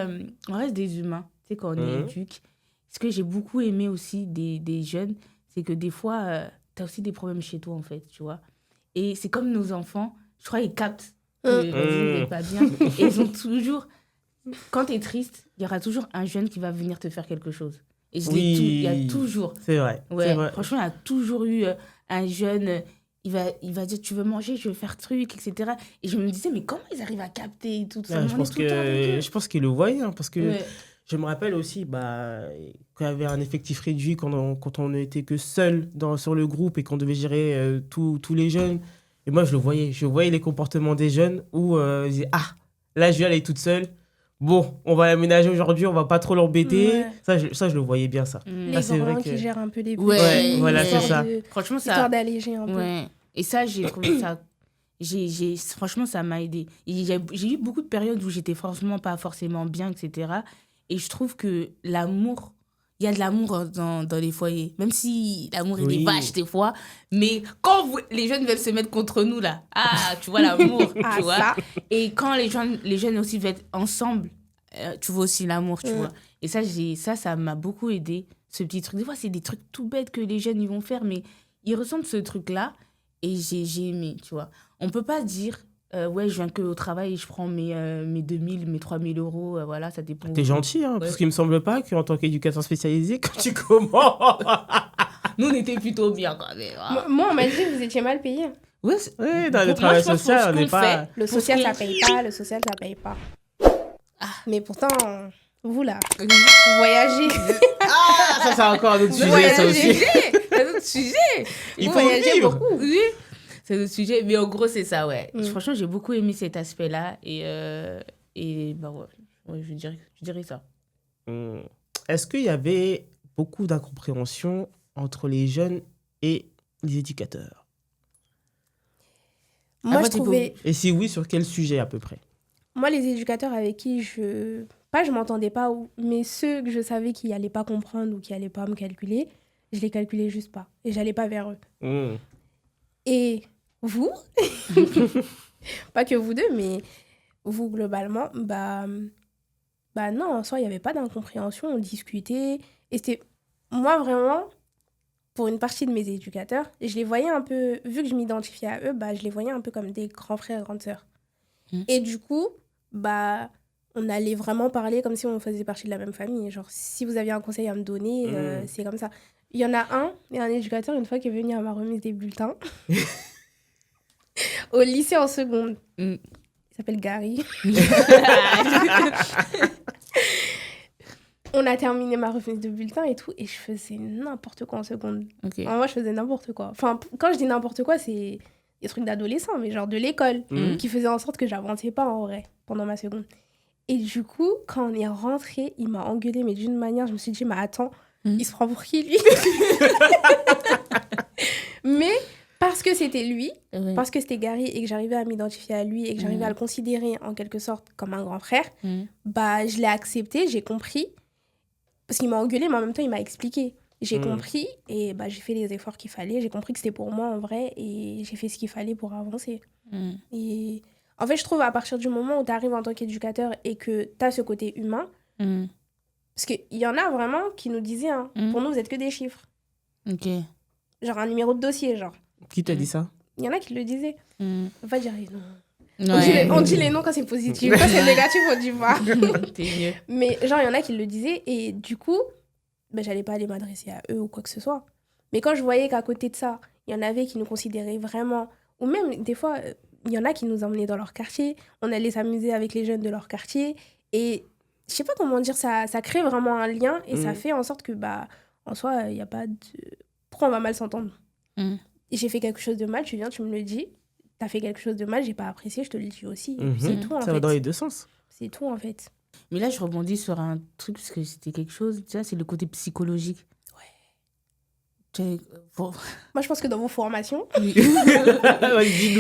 on reste des humains. Tu sais, quand on éduque. Ce que j'ai beaucoup aimé aussi des jeunes, c'est que des fois, tu as aussi des problèmes chez toi, en fait, tu vois. Et c'est comme nos enfants. Je crois qu'ils captent que n'est pas bien. Et ils ont toujours... Quand tu es triste, il y aura toujours un jeune qui va venir te faire quelque chose. Et il y a toujours... C'est vrai. Ouais, c'est vrai. Franchement, il y a toujours eu un jeune... Il va dire, tu veux manger, je veux faire truc, etc. Et je me disais, mais comment ils arrivent à capter tout ça? Je pense qu'ils le voyaient, hein, parce que je me rappelle aussi, quand il y avait un effectif réduit, quand on n'était que seul sur le groupe et qu'on devait gérer tous les jeunes. Et moi, je voyais les comportements des jeunes où je disais, là, Julia, elle est toute seule. Bon, on va l'aménager aujourd'hui, on va pas trop l'embêter. Ouais. Ça, je le voyais bien, ça. Les grands qui gèrent un peu les petits. Ouais, voilà, c'est ça. Franchement, ça... Histoire d'alléger un peu. Et ça, j'ai trouvé ça... Franchement, ça m'a aidée. J'ai eu beaucoup de périodes où j'étais franchement pas forcément bien, etc. Et je trouve que l'amour... Il y a de l'amour dans les foyers, même si l'amour est vache des fois. Mais quand les jeunes veulent se mettre contre nous, là, tu vois l'amour, tu vois. Ça. Et quand les jeunes aussi veulent être ensemble, tu vois aussi l'amour, tu vois. Et ça m'a beaucoup aidé, ce petit truc. Des fois, c'est des trucs tout bêtes que les jeunes ils vont faire, mais ils ressentent ce truc-là. Et j'ai aimé, tu vois. On ne peut pas dire... je viens que au travail et je prends mes 2000, mes 3000 euros, voilà, ça dépend. T'es gentil, hein, parce qu'il me semble pas qu'en tant qu'éducateur spécialisé, quand tu commences... Nous, on était plutôt bien, quand même. Hein. Moi, on m'a dit que vous étiez mal payé. Oui, dans le travail social, on n'est pas... Le social, ça paye pas, Mais pourtant, vous, là, vous voyagez. Ça, c'est encore un autre sujet, ça aussi. C'est un autre sujet. Il faut vivre. Beaucoup. Oui. C'est notre sujet, mais en gros, c'est ça, ouais. Franchement, j'ai beaucoup aimé cet aspect-là. Et je dirais ça. Est-ce qu'il y avait beaucoup d'incompréhension entre les jeunes et les éducateurs? Moi, je trouvais... Et si oui, sur quel sujet à peu près? Moi, les éducateurs avec qui je pas je m'entendais pas, mais ceux que je savais qui allaient pas comprendre ou qui allaient pas me calculer, je les calculais juste pas. Et j'allais pas vers eux. Et vous, pas que vous deux, mais vous globalement, bah non, en soi, il n'y avait pas d'incompréhension, on discutait. Et c'était, moi vraiment, pour une partie de mes éducateurs, je les voyais un peu, vu que je m'identifiais à eux, je les voyais un peu comme des grands frères et grandes sœurs. Et du coup, on allait vraiment parler comme si on faisait partie de la même famille. Genre, si vous aviez un conseil à me donner, c'est comme ça. Il y en a un éducateur, une fois, qui est venu à ma remise des bulletins, au lycée en seconde. Il s'appelle Gary. On a terminé ma remise de bulletin et tout, et je faisais n'importe quoi en seconde. Okay. Moi, je faisais n'importe quoi. Enfin, quand je dis n'importe quoi, c'est des trucs d'adolescent, mais genre de l'école, qui faisaient en sorte que j'avançais pas en vrai pendant ma seconde. Et du coup, quand on est rentré, il m'a engueulée, mais d'une manière, je me suis dit, mais attends, il se prend pour qui, lui? Mais parce que c'était lui, parce que c'était Gary, et que j'arrivais à m'identifier à lui, et que j'arrivais à le considérer en quelque sorte comme un grand frère, je l'ai accepté, j'ai compris. Parce qu'il m'a engueulée, mais en même temps, il m'a expliqué. J'ai compris, et j'ai fait les efforts qu'il fallait. J'ai compris que c'était pour moi, en vrai, et j'ai fait ce qu'il fallait pour avancer. Et en fait, je trouve, à partir du moment où tu arrives en tant qu'éducateur et que tu as ce côté humain, parce qu'il y en a vraiment qui nous disaient, pour nous, vous êtes que des chiffres. Genre un numéro de dossier, genre. Qui t'a dit ça? Il y en a qui le disaient. On va dire les noms. On dit les noms quand c'est positif. Quand c'est négatif, on dit pas. Mais genre, il y en a qui le disaient. Et du coup, j'allais pas aller m'adresser à eux ou quoi que ce soit. Mais quand je voyais qu'à côté de ça, il y en avait qui nous considéraient vraiment... Ou même, des fois, il y en a qui nous emmenaient dans leur quartier. On allait s'amuser avec les jeunes de leur quartier. Et je sais pas comment dire, ça crée vraiment un lien. Et ça fait en sorte que, en soi, il n'y a pas de... Pourquoi on va mal s'entendre? Et j'ai fait quelque chose de mal, tu viens, tu me le dis. T'as fait quelque chose de mal, j'ai pas apprécié, je te le dis aussi. C'est tout, en fait. Ça va dans les deux sens. C'est tout, en fait. Mais là, je rebondis sur un truc, parce que c'était quelque chose, tu vois, c'est le côté psychologique. Moi, je pense que dans vos formations...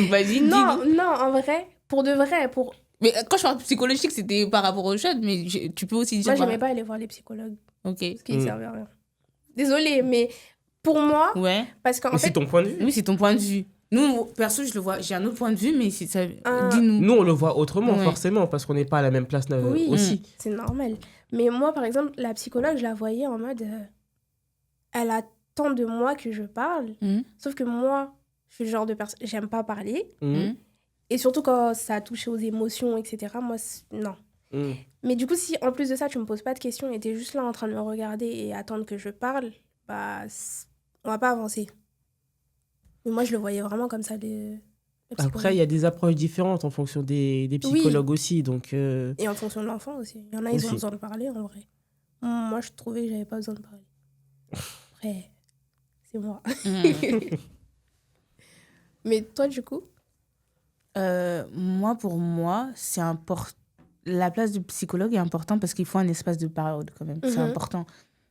Vas-y, non, en vrai, pour de vrai, pour... Mais quand je parle psychologique, c'était par rapport aux jeunes, mais tu peux aussi dire... Moi, j'aimais pas aller voir les psychologues. Ok. Parce qu'ils servaient à rien. Désolée, mais pour moi... Ouais. Parce qu'en fait... c'est ton point de vue. Oui, c'est ton point de vue. Nous, perso, je le vois, j'ai un autre point de vue, mais ça... dis-nous. Nous, on le voit autrement, forcément, parce qu'on n'est pas à la même place aussi. C'est normal. Mais moi, par exemple, la psychologue, je la voyais en mode... elle attend de moi que je parle. Sauf que moi, je suis le genre de personne... J'aime pas parler. Et surtout quand ça touche aux émotions, etc. Moi, non. Mais du coup, si en plus de ça, tu me poses pas de questions et t'es juste là en train de me regarder et attendre que je parle, on va pas avancer. Mais moi, je le voyais vraiment comme ça. Après, il y a des approches différentes en fonction des psychologues aussi. Donc, Et en fonction de l'enfant aussi. Il y en a, ils ont besoin de parler, en vrai. Moi, je trouvais que j'avais pas besoin de parler. Après, c'est moi. Mais toi, du coup? Pour moi, c'est important. La place du psychologue est importante parce qu'il faut un espace de parole quand même. C'est important.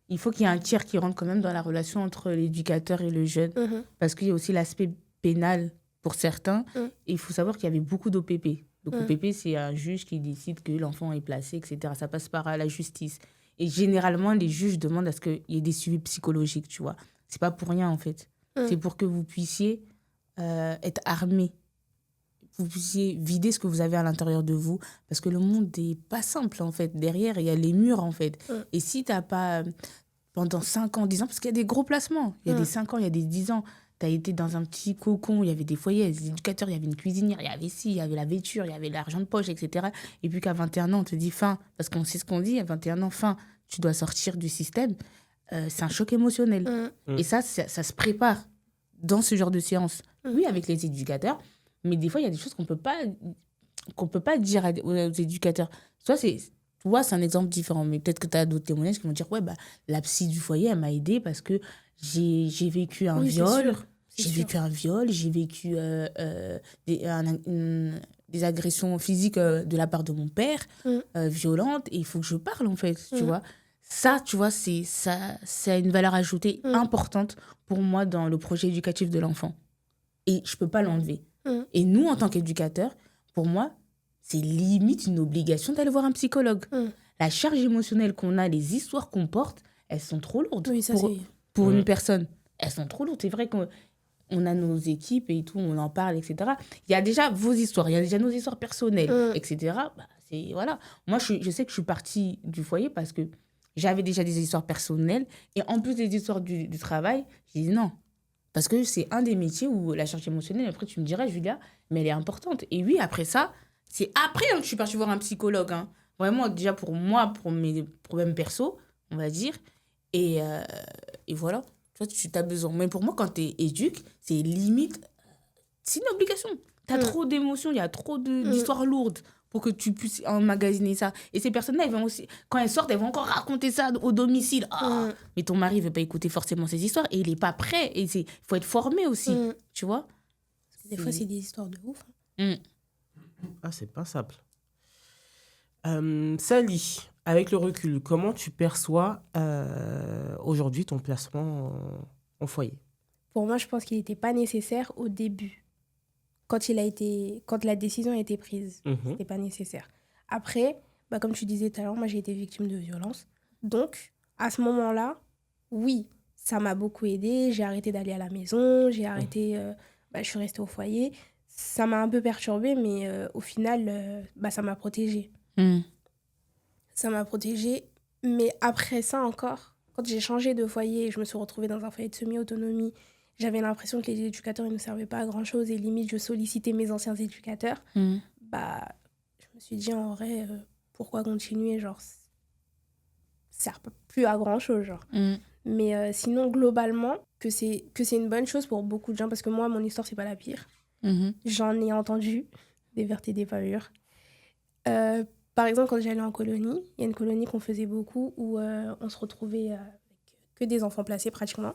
Il faut qu'il y ait un tiers qui rentre quand même dans la relation entre l'éducateur et le jeune. Parce qu'il y a aussi l'aspect pénal pour certains. Et il faut savoir qu'il y avait beaucoup d'OPP. Donc, OPP, c'est un juge qui décide que l'enfant est placé, etc. Ça passe par la justice. Et généralement, les juges demandent à ce qu'il y ait des suivis psychologiques, tu vois. C'est pas pour rien, en fait. C'est pour que vous puissiez être armés. Vous puissiez vider ce que vous avez à l'intérieur de vous. Parce que le monde n'est pas simple, en fait. Derrière, il y a les murs, en fait. Et si tu n'as pas, pendant 5 ans, 10 ans, parce qu'il y a des gros placements. Il y a des 5 ans, il y a des 10 ans. Tu as été dans un petit cocon, il y avait des foyers, des éducateurs, il y avait une cuisinière, il y avait ci, il y avait la vêture, il y avait l'argent de poche, etc. Et puis qu'à 21 ans, on te dit fin. Parce qu'on sait ce qu'on dit, à 21 ans, fin. Tu dois sortir du système. C'est un choc émotionnel. Et ça se prépare dans ce genre de séance. Oui, avec les éducateurs. Mais des fois, il y a des choses qu'on peut pas dire aux éducateurs. Toi, c'est un exemple différent. Mais peut-être que tu as d'autres témoignages qui vont dire, la psy du foyer, elle m'a aidée parce que j'ai vécu un viol. J'ai vécu un viol, j'ai vécu des agressions physiques de la part de mon père, violentes. Et il faut que je parle, en fait, tu vois. Ça, tu vois, c'est une valeur ajoutée importante pour moi dans le projet éducatif de l'enfant. Et je peux pas l'enlever. Et nous, en tant qu'éducateurs, pour moi, c'est limite une obligation d'aller voir un psychologue. la charge émotionnelle qu'on a, les histoires qu'on porte, elles sont trop lourdes Oui, ça pour une personne. Elles sont trop lourdes. C'est vrai qu'on a nos équipes et tout, on en parle, etc. Il y a déjà vos histoires, il y a déjà nos histoires personnelles, etc. Voilà. Moi, je sais que je suis partie du foyer parce que j'avais déjà des histoires personnelles. Et en plus des histoires du travail, j'ai dit non. Parce que c'est un des métiers où la charge émotionnelle, après tu me diras, Julia, mais elle est importante. Et oui, après ça, c'est après que je suis partie voir un psychologue. Vraiment, déjà pour moi, pour mes problèmes perso, on va dire. Et voilà, tu as besoin. Mais pour moi, quand tu es éduque, c'est limite, c'est une obligation. Tu as trop d'émotions, il y a trop d'histoires lourdes pour que tu puisses emmagasiner ça. Et ces personnes-là, elles vont aussi, quand elles sortent, elles vont encore raconter ça au domicile. Mais ton mari ne veut pas écouter forcément ces histoires et il n'est pas prêt. Et il faut être formé aussi, tu vois. Des fois, c'est des histoires de ouf. Ah, c'est pas simple. Sally, avec le recul, comment tu perçois aujourd'hui ton placement en foyer ? Pour moi, je pense qu'il n'était pas nécessaire au début. Quand la décision a été prise, c'était pas nécessaire. Après, comme tu disais tout à l'heure, moi j'ai été victime de violence. Donc, à ce moment-là, oui, ça m'a beaucoup aidée. J'ai arrêté d'aller à la maison, j'ai arrêté, je suis restée au foyer. Ça m'a un peu perturbée, mais au final, ça m'a protégée. Ça m'a protégée. Mais après ça encore, quand j'ai changé de foyer, je me suis retrouvée dans un foyer de semi-autonomie. J'avais l'impression que les éducateurs ils ne servaient pas à grand-chose et limite, je sollicitais mes anciens éducateurs. Je me suis dit, en vrai, pourquoi continuer ? Genre, ça ne sert plus à grand-chose. Genre. Mais sinon, globalement, que c'est une bonne chose pour beaucoup de gens parce que moi, mon histoire, ce n'est pas la pire. J'en ai entendu des vertes et des pas mûres. Par exemple, quand j'allais en colonie, il y a une colonie qu'on faisait beaucoup où on se retrouvait avec que des enfants placés pratiquement.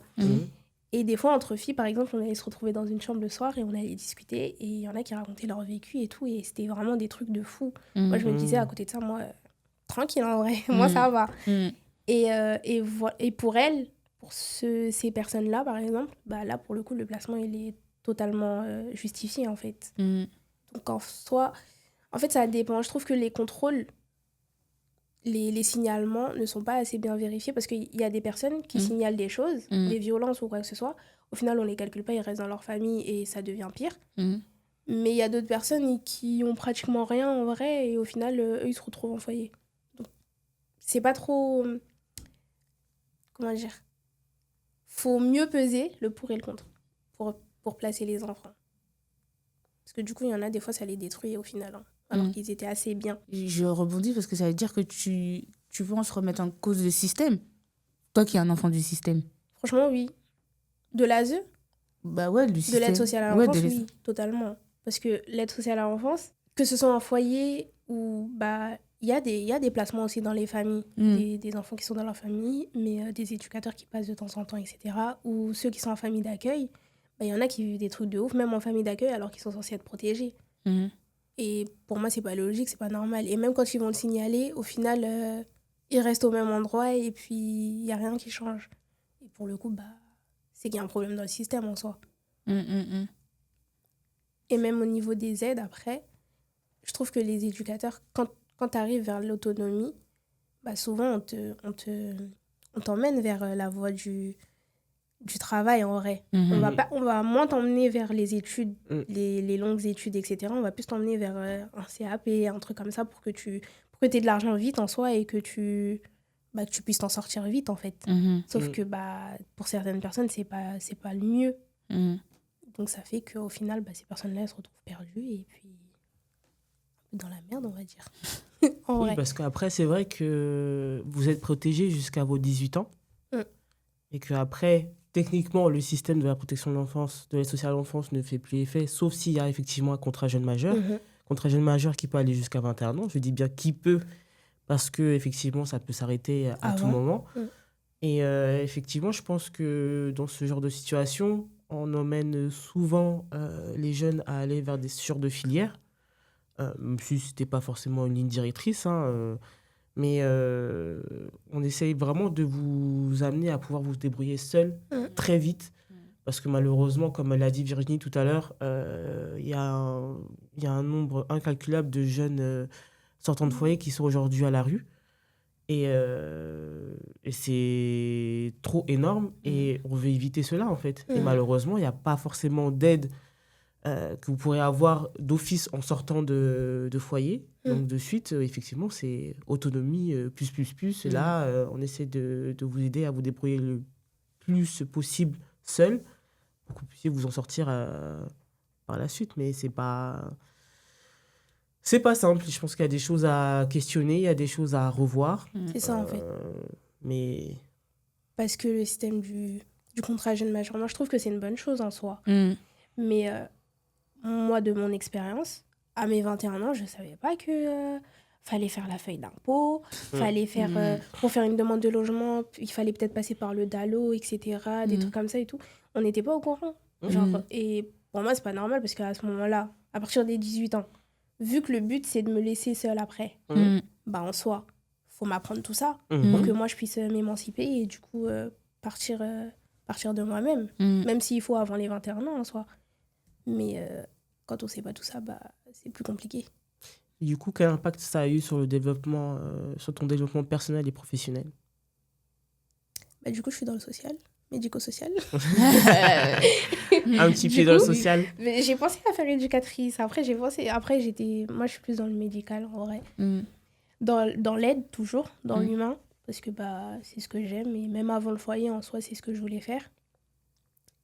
Et des fois, entre filles, par exemple, on allait se retrouver dans une chambre le soir et on allait discuter. Et il y en a qui racontaient leur vécu et tout. Et c'était vraiment des trucs de fou. Moi, je me disais, à côté de ça, moi, tranquille en vrai. Moi, ça va. Et pour elles, pour ces personnes-là, par exemple, là, pour le coup, le placement, il est totalement justifié, en fait. Donc, en soi, en fait, ça dépend. Je trouve que les contrôles, les signalements ne sont pas assez bien vérifiés parce qu'il y a des personnes qui signalent des choses, des violences ou quoi que ce soit. Au final, on ne les calcule pas, ils restent dans leur famille et ça devient pire. Mais il y a d'autres personnes qui ont pratiquement rien en vrai et au final, eux, ils se retrouvent en foyer. Donc, c'est pas trop... Comment dire ? Faut mieux peser le pour et le contre pour placer les enfants. Parce que du coup, il y en a des fois, ça les détruit au final. Alors qu'ils étaient assez bien. Je rebondis parce que ça veut dire que tu penses remettre en cause le système. Toi qui es un enfant du système. Franchement, oui. De l'ASE ? Ouais, du système. De l'aide sociale à l'enfance, oui, totalement. Parce que l'aide sociale à l'enfance, que ce soit en foyer ou... il y a des placements aussi dans les familles. Des enfants qui sont dans leur famille, mais des éducateurs qui passent de temps en temps, etc. Ou ceux qui sont en famille d'accueil. Il y en a qui vivent des trucs de ouf, même en famille d'accueil, alors qu'ils sont censés être protégés. Et pour moi, c'est pas logique, c'est pas normal. Et même quand ils vont le signaler, au final, ils restent au même endroit et puis il n'y a rien qui change. Et pour le coup, c'est qu'il y a un problème dans le système en soi. Et même au niveau des aides, après, je trouve que les éducateurs, quand tu arrives vers l'autonomie, souvent, on t'emmène vers la voie du travail en vrai. On va moins t'emmener vers les études, les longues études, etc. On va plus t'emmener vers un CAP, un truc comme ça pour que tu aies de l'argent vite en soi et que tu puisses t'en sortir vite en fait. Sauf que pour certaines personnes, c'est pas le mieux. Donc ça fait qu'au final, ces personnes-là, elles se retrouvent perdues et puis dans la merde, on va dire. En vrai. Parce qu'après, c'est vrai que vous êtes protégés jusqu'à vos 18 ans. Et qu'après, techniquement, le système de la protection de l'enfance, de l'aide sociale à l'enfance ne fait plus effet, sauf s'il y a effectivement un contrat jeune majeur. Contrat jeune majeur qui peut aller jusqu'à 21 ans. Je dis bien qui peut, parce qu'effectivement, ça peut s'arrêter à tout moment. Et effectivement, je pense que dans ce genre de situation, on emmène souvent les jeunes à aller vers des sortes de filières, même si ce n'était pas forcément une ligne directrice, mais on essaye vraiment de vous amener à pouvoir vous débrouiller seul très vite. Parce que malheureusement, comme l'a dit Virginie tout à l'heure, il y a un nombre incalculable de jeunes sortant de foyer qui sont aujourd'hui à la rue. Et c'est trop énorme et on veut éviter cela, en fait. Et malheureusement, il n'y a pas forcément d'aide que vous pourrez avoir d'office en sortant de foyer. Donc, de suite, effectivement, c'est autonomie plus. Et là, on essaie de vous aider à vous débrouiller le plus possible seul pour que vous puissiez vous en sortir par la suite. Mais c'est pas simple. Je pense qu'il y a des choses à questionner, il y a des choses à revoir. C'est ça, en fait. Mais... Parce que le système du contrat jeune majeur, moi, je trouve que c'est une bonne chose en soi. Mais moi, de mon expérience, à mes 21 ans, je ne savais pas que fallait faire la feuille d'impôt, fallait faire... pour faire une demande de logement, il fallait peut-être passer par le DALO, etc., des trucs comme ça et tout. On n'était pas au courant. Genre, et pour moi, c'est pas normal parce qu'à ce moment-là, à partir des 18 ans, vu que le but, c'est de me laisser seule après, bah en soi, faut m'apprendre tout ça pour que moi, je puisse m'émanciper et du coup, partir de moi-même. Même s'il faut avant les 21 ans en soi. Mais quand on sait pas tout ça, bah, c'est plus compliqué. Et du coup, quel impact ça a eu sur le développement, sur ton développement personnel et professionnel? Bah, du coup, je suis dans le social, médico-social. Un petit pied dans le social. Mais j'ai pensé à faire éducatrice. Après, moi, je suis plus dans le médical, en vrai. Dans l'aide, toujours, dans l'humain, parce que bah, c'est ce que j'aime. Et même avant le foyer, en soi, c'est ce que je voulais faire.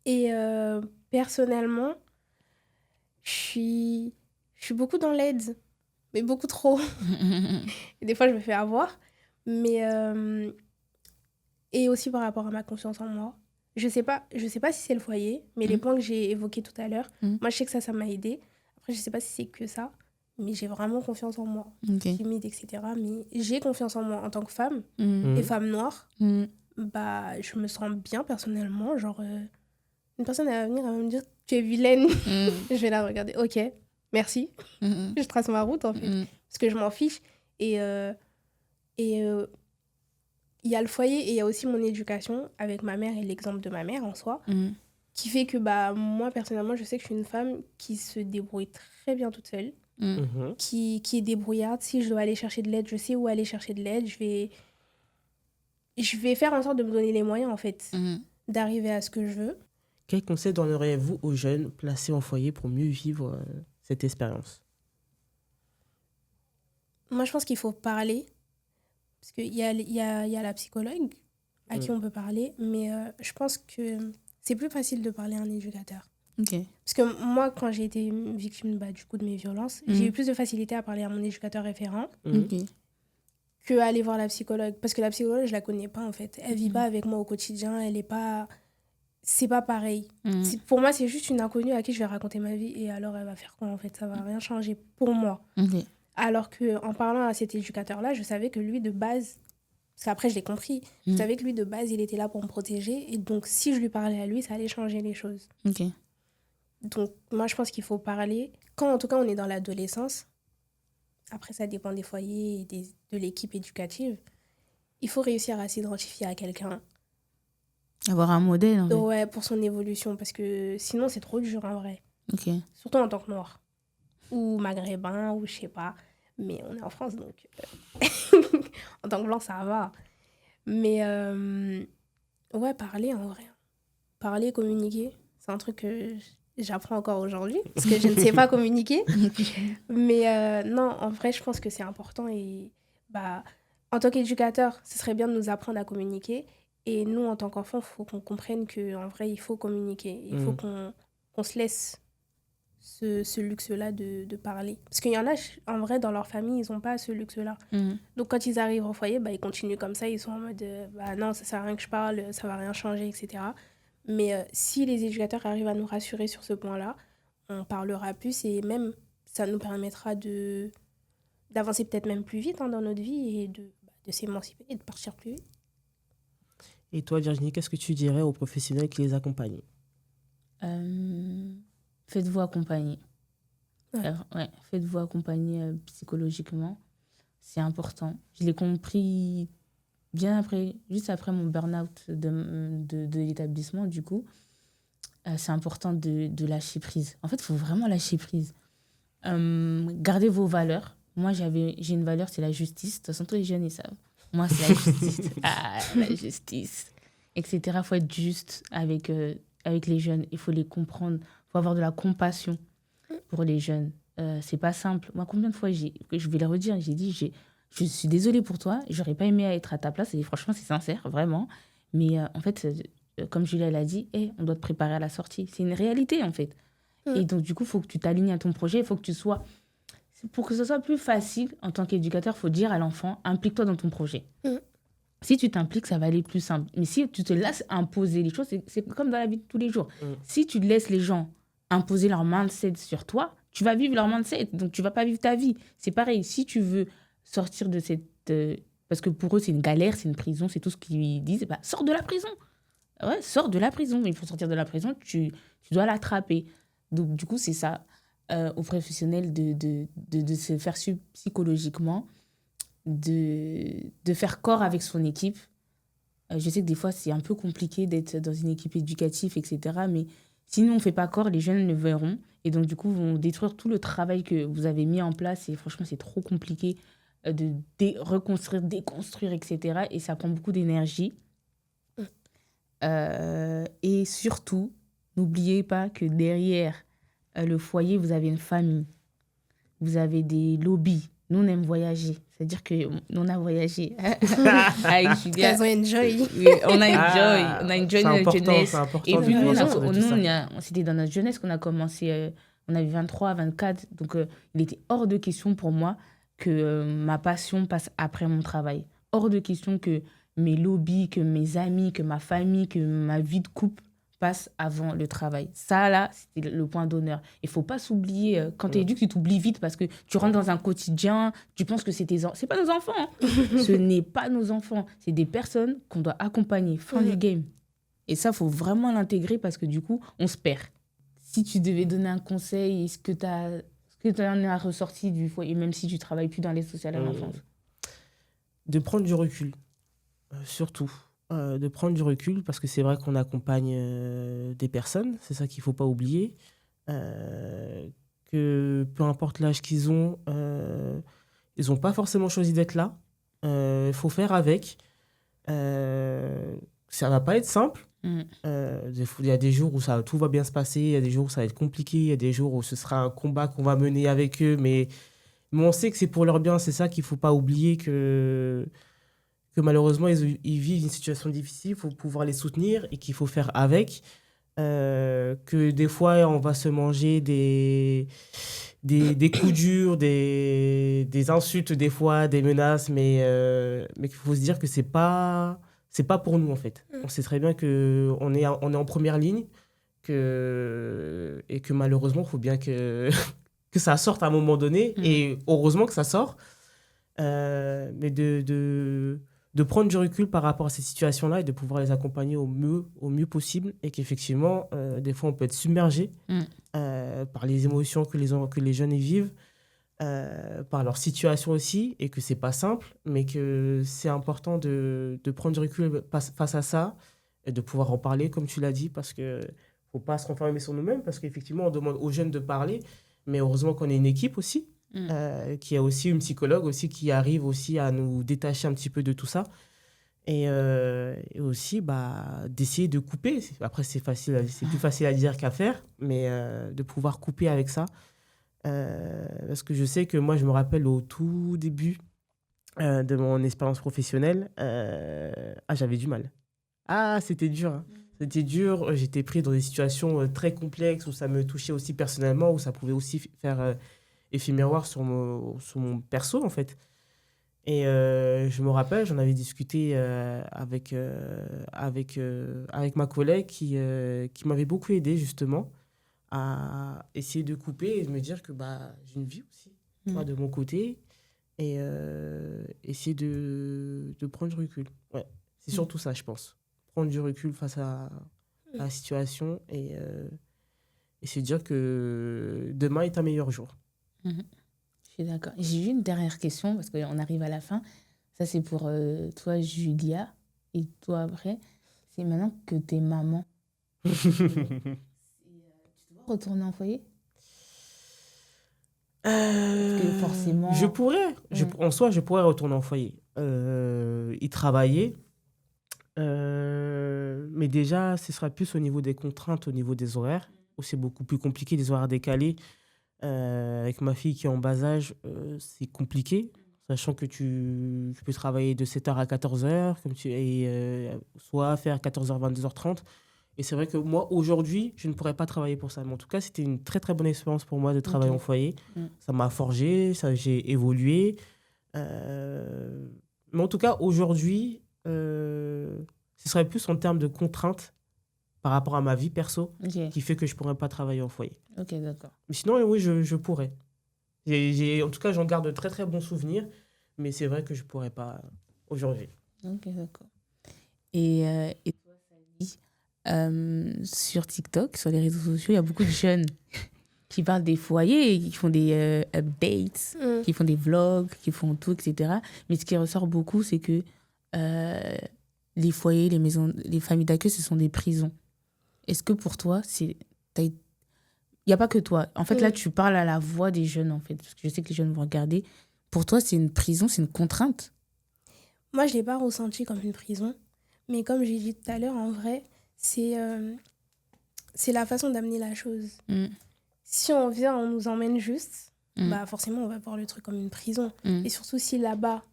Et personnellement, je suis beaucoup dans l'aide, mais beaucoup trop. Et des fois, je me fais avoir. Mais... et aussi par rapport à ma confiance en moi. Je sais pas si c'est le foyer, mais les points que j'ai évoqués tout à l'heure, moi, je sais que ça m'a aidée. Après, je sais pas si c'est que ça, mais j'ai vraiment confiance en moi. Timide, etc. Mais j'ai confiance en moi en tant que femme et femme noire. Bah, je me sens bien personnellement. Genre, une personne elle va venir, elle va me dire « Tu es vilaine ». Je vais la regarder. Ok, merci. Je trace ma route, en fait. Parce que je m'en fiche. Et il y a le foyer et il y a aussi mon éducation avec ma mère et l'exemple de ma mère en soi, qui fait que bah, moi, personnellement, je sais que je suis une femme qui se débrouille très bien toute seule, qui est débrouillarde. Si je dois aller chercher de l'aide, je sais où aller chercher de l'aide. Je vais faire en sorte de me donner les moyens, en fait, d'arriver à ce que je veux. Quel conseil donneriez-vous aux jeunes placés en foyer pour mieux vivre cette expérience? Moi, je pense qu'il faut parler. Parce qu'il y a la psychologue à qui on peut parler, mais je pense que c'est plus facile de parler à un éducateur. Parce que moi, quand j'ai été victime du coup, de mes violences, j'ai eu plus de facilité à parler à mon éducateur référent qu'à aller voir la psychologue. Parce que la psychologue, je la connais pas en fait. Elle vit pas avec moi au quotidien, c'est pas pareil. Pour moi, c'est juste une inconnue à qui je vais raconter ma vie et alors elle va faire quoi en fait? Ça va rien changer pour moi. Alors qu'en parlant à cet éducateur-là, je savais que lui, de base, parce qu'après, je l'ai compris, je savais que lui, de base, il était là pour me protéger. Et donc, si je lui parlais à lui, ça allait changer les choses. Donc, moi, je pense qu'il faut parler. Quand, en tout cas, on est dans l'adolescence, après, ça dépend des foyers et de l'équipe éducative, il faut réussir à s'identifier à quelqu'un. Avoir un modèle, en fait. Ouais, pour son évolution. Parce que sinon, c'est trop dur, en vrai. Surtout en tant que noir. Ou maghrébin, ou je sais pas. Mais on est en France, donc... en tant que blanc, ça va. Mais, ouais, parler, en vrai. Parler, communiquer, c'est un truc que j'apprends encore aujourd'hui, parce que je ne sais pas communiquer. Mais non, en vrai, je pense que c'est important. Et bah, en tant qu'éducateur, ce serait bien de nous apprendre à communiquer. Et nous, en tant qu'enfants, il faut qu'on comprenne qu'en vrai, il faut communiquer. Il faut qu'on se laisse... ce luxe-là de parler. Parce qu'il y en a, en vrai, dans leur famille, ils n'ont pas ce luxe-là. Donc, quand ils arrivent au foyer, bah, ils continuent comme ça. Ils sont en mode, bah, non, ça ne sert à rien que je parle, ça ne va rien changer, etc. Mais si les éducateurs arrivent à nous rassurer sur ce point-là, on parlera plus et même, ça nous permettra d'avancer peut-être même plus vite dans notre vie et de s'émanciper et de partir plus vite. Et toi, Virginie, qu'est-ce que tu dirais aux professionnels qui les accompagnent? Faites-vous accompagner. Faites-vous accompagner psychologiquement. C'est important. Je l'ai compris juste après mon burn-out de l'établissement, du coup. C'est important de lâcher prise. En fait, il faut vraiment lâcher prise. Gardez vos valeurs. Moi, j'ai une valeur, c'est la justice. De toute façon, tous les jeunes, ils savent. Moi, c'est la justice. La justice, etc. Il faut être juste avec les jeunes. Il faut les comprendre. Il faut avoir de la compassion pour les jeunes. C'est pas simple. Moi, combien de fois, je vais le redire, j'ai dit, je suis désolée pour toi. J'aurais pas aimé être à ta place. Et franchement, c'est sincère, vraiment. Mais en fait, comme Julia l'a dit, on doit te préparer à la sortie. C'est une réalité, en fait. Et donc, du coup, il faut que tu t'alignes à ton projet. Il faut que tu sois... Pour que ce soit plus facile, en tant qu'éducateur, il faut dire à l'enfant, implique-toi dans ton projet. Si tu t'impliques, ça va aller plus simple. Mais si tu te laisses imposer les choses, c'est comme dans la vie de tous les jours. Si tu laisses les gens imposer leur mindset sur toi, tu vas vivre leur mindset. Donc, tu ne vas pas vivre ta vie. C'est pareil. Si tu veux sortir de cette... parce que pour eux, c'est une galère, c'est une prison, c'est tout ce qu'ils disent. Bah, sors de la prison. Ouais, sors de la prison. Il faut sortir de la prison, tu dois l'attraper. Donc, du coup, c'est ça. Aux professionnels de se faire suivre psychologiquement, de faire corps avec son équipe. Je sais que des fois, c'est un peu compliqué d'être dans une équipe éducative, etc. Mais si nous, on ne fait pas corps, les jeunes le verront. Et donc, du coup, vont détruire tout le travail que vous avez mis en place. Et franchement, c'est trop compliqué de reconstruire, déconstruire, etc. Et ça prend beaucoup d'énergie. Et surtout, n'oubliez pas que derrière le foyer, vous avez une famille. Vous avez des lobbies. Nous, on aime voyager. C'est-à-dire qu'on a voyagé avec Julia. Elles ont enjoy. Oui, on a enjoy. On a enjoy notre jeunesse. C'est important. Et puis, c'était dans notre jeunesse qu'on a commencé. On avait 23, 24. Donc, il était hors de question pour moi que ma passion passe après mon travail. Hors de question que mes lobbies, que mes amis, que ma famille, que ma vie de couple passe avant le travail. Ça, là, c'était le point d'honneur. Il ne faut pas s'oublier. Quand tu es éduque, tu t'oublies vite parce que tu rentres dans un quotidien, tu penses que c'est tes enfants. Ce n'est pas nos enfants. Hein. Ce n'est pas nos enfants. C'est des personnes qu'on doit accompagner. Fin du game. Et ça, il faut vraiment l'intégrer parce que du coup, on se perd. Si tu devais donner un conseil, ce que tu en as ressorti du foyer, même si tu ne travailles plus dans l'aide sociale à l'enfance? De prendre du recul, surtout. De prendre du recul parce que c'est vrai qu'on accompagne des personnes, c'est ça qu'il ne faut pas oublier, que peu importe l'âge qu'ils ont, ils n'ont pas forcément choisi d'être là, il faut faire avec, ça ne va pas être simple, il y a des jours où tout va bien se passer, il y a des jours où ça va être compliqué, il y a des jours où ce sera un combat qu'on va mener avec eux, mais on sait que c'est pour leur bien, c'est ça qu'il ne faut pas oublier que malheureusement, ils vivent une situation difficile, il faut pouvoir les soutenir et qu'il faut faire avec. Que des fois, on va se manger des coups durs, des insultes, des fois, des menaces, mais qu'il faut se dire que c'est pas pour nous, en fait. On sait très bien qu'on est en première ligne et que malheureusement, il faut bien que ça sorte à un moment donné. Et heureusement que ça sort. Mais de prendre du recul par rapport à ces situations-là et de pouvoir les accompagner au mieux possible et qu'effectivement, des fois, on peut être submergé par les émotions que les jeunes y vivent, par leur situation aussi, et que c'est pas simple, mais que c'est important de prendre du recul face à ça et de pouvoir en parler, comme tu l'as dit, parce qu'il ne faut pas se renfermer sur nous-mêmes, parce qu'effectivement, on demande aux jeunes de parler, mais heureusement qu'on est une équipe aussi. Qui a aussi une psychologue aussi qui arrive aussi à nous détacher un petit peu de tout ça et aussi d'essayer de couper. Après c'est plus facile à dire qu'à faire, mais de pouvoir couper avec ça parce que je sais que moi je me rappelle au tout début de mon expérience professionnelle, j'avais du mal. C'était dur, hein. C'était dur, j'étais pris dans des situations très complexes où ça me touchait aussi personnellement, où ça pouvait aussi faire effet miroir sur mon perso, en fait. Et je me rappelle, j'en avais discuté avec ma collègue qui m'avait beaucoup aidé, justement, à essayer de couper et de me dire que j'ai une vie aussi, moi, de mon côté, et essayer de prendre du recul. Ouais, c'est surtout ça, je pense. Prendre du recul face à la situation et se dire que demain est un meilleur jour. Je suis d'accord. J'ai une dernière question parce qu'on arrive à la fin. Ça, c'est pour toi, Julia, et toi après. C'est maintenant que t'es maman. Tu dois retourner en foyer? Parce que forcément... Je pourrais. En soi, je pourrais retourner en foyer. Y travailler. Mais déjà, ce sera plus au niveau des contraintes, au niveau des horaires, où c'est beaucoup plus compliqué, les horaires décalés. Avec ma fille qui est en bas âge, c'est compliqué, sachant que tu peux travailler de 7h à 14h, soit faire 14h, 22h30. Et c'est vrai que moi, aujourd'hui, je ne pourrais pas travailler pour ça. Mais en tout cas, c'était une très, très bonne expérience pour moi de travailler en foyer. Ça m'a forgé, j'ai évolué. Mais en tout cas, aujourd'hui, ce serait plus en termes de contraintes par rapport à ma vie perso qui fait que je ne pourrais pas travailler en foyer. Ok, d'accord. Mais sinon, oui, je pourrais. En tout cas, j'en garde de très, très bons souvenirs. Mais c'est vrai que je ne pourrais pas aujourd'hui. Ok, d'accord. Et toi, Sally, sur TikTok, sur les réseaux sociaux, il y a beaucoup de jeunes qui parlent des foyers, qui font des updates, qui font des vlogs, qui font tout, etc. Mais ce qui ressort beaucoup, c'est que les foyers, les familles d'accueil, ce sont des prisons. Est-ce que pour toi, il n'y a pas que toi. En fait, là, tu parles à la voix des jeunes, en fait, parce que je sais que les jeunes vont regarder. Pour toi, c'est une prison, c'est une contrainte? Moi, je ne l'ai pas ressenti comme une prison. Mais comme j'ai dit tout à l'heure, en vrai, c'est la façon d'amener la chose. Si on vient, on nous emmène juste, bah forcément, on va voir le truc comme une prison. Et surtout si là-bas,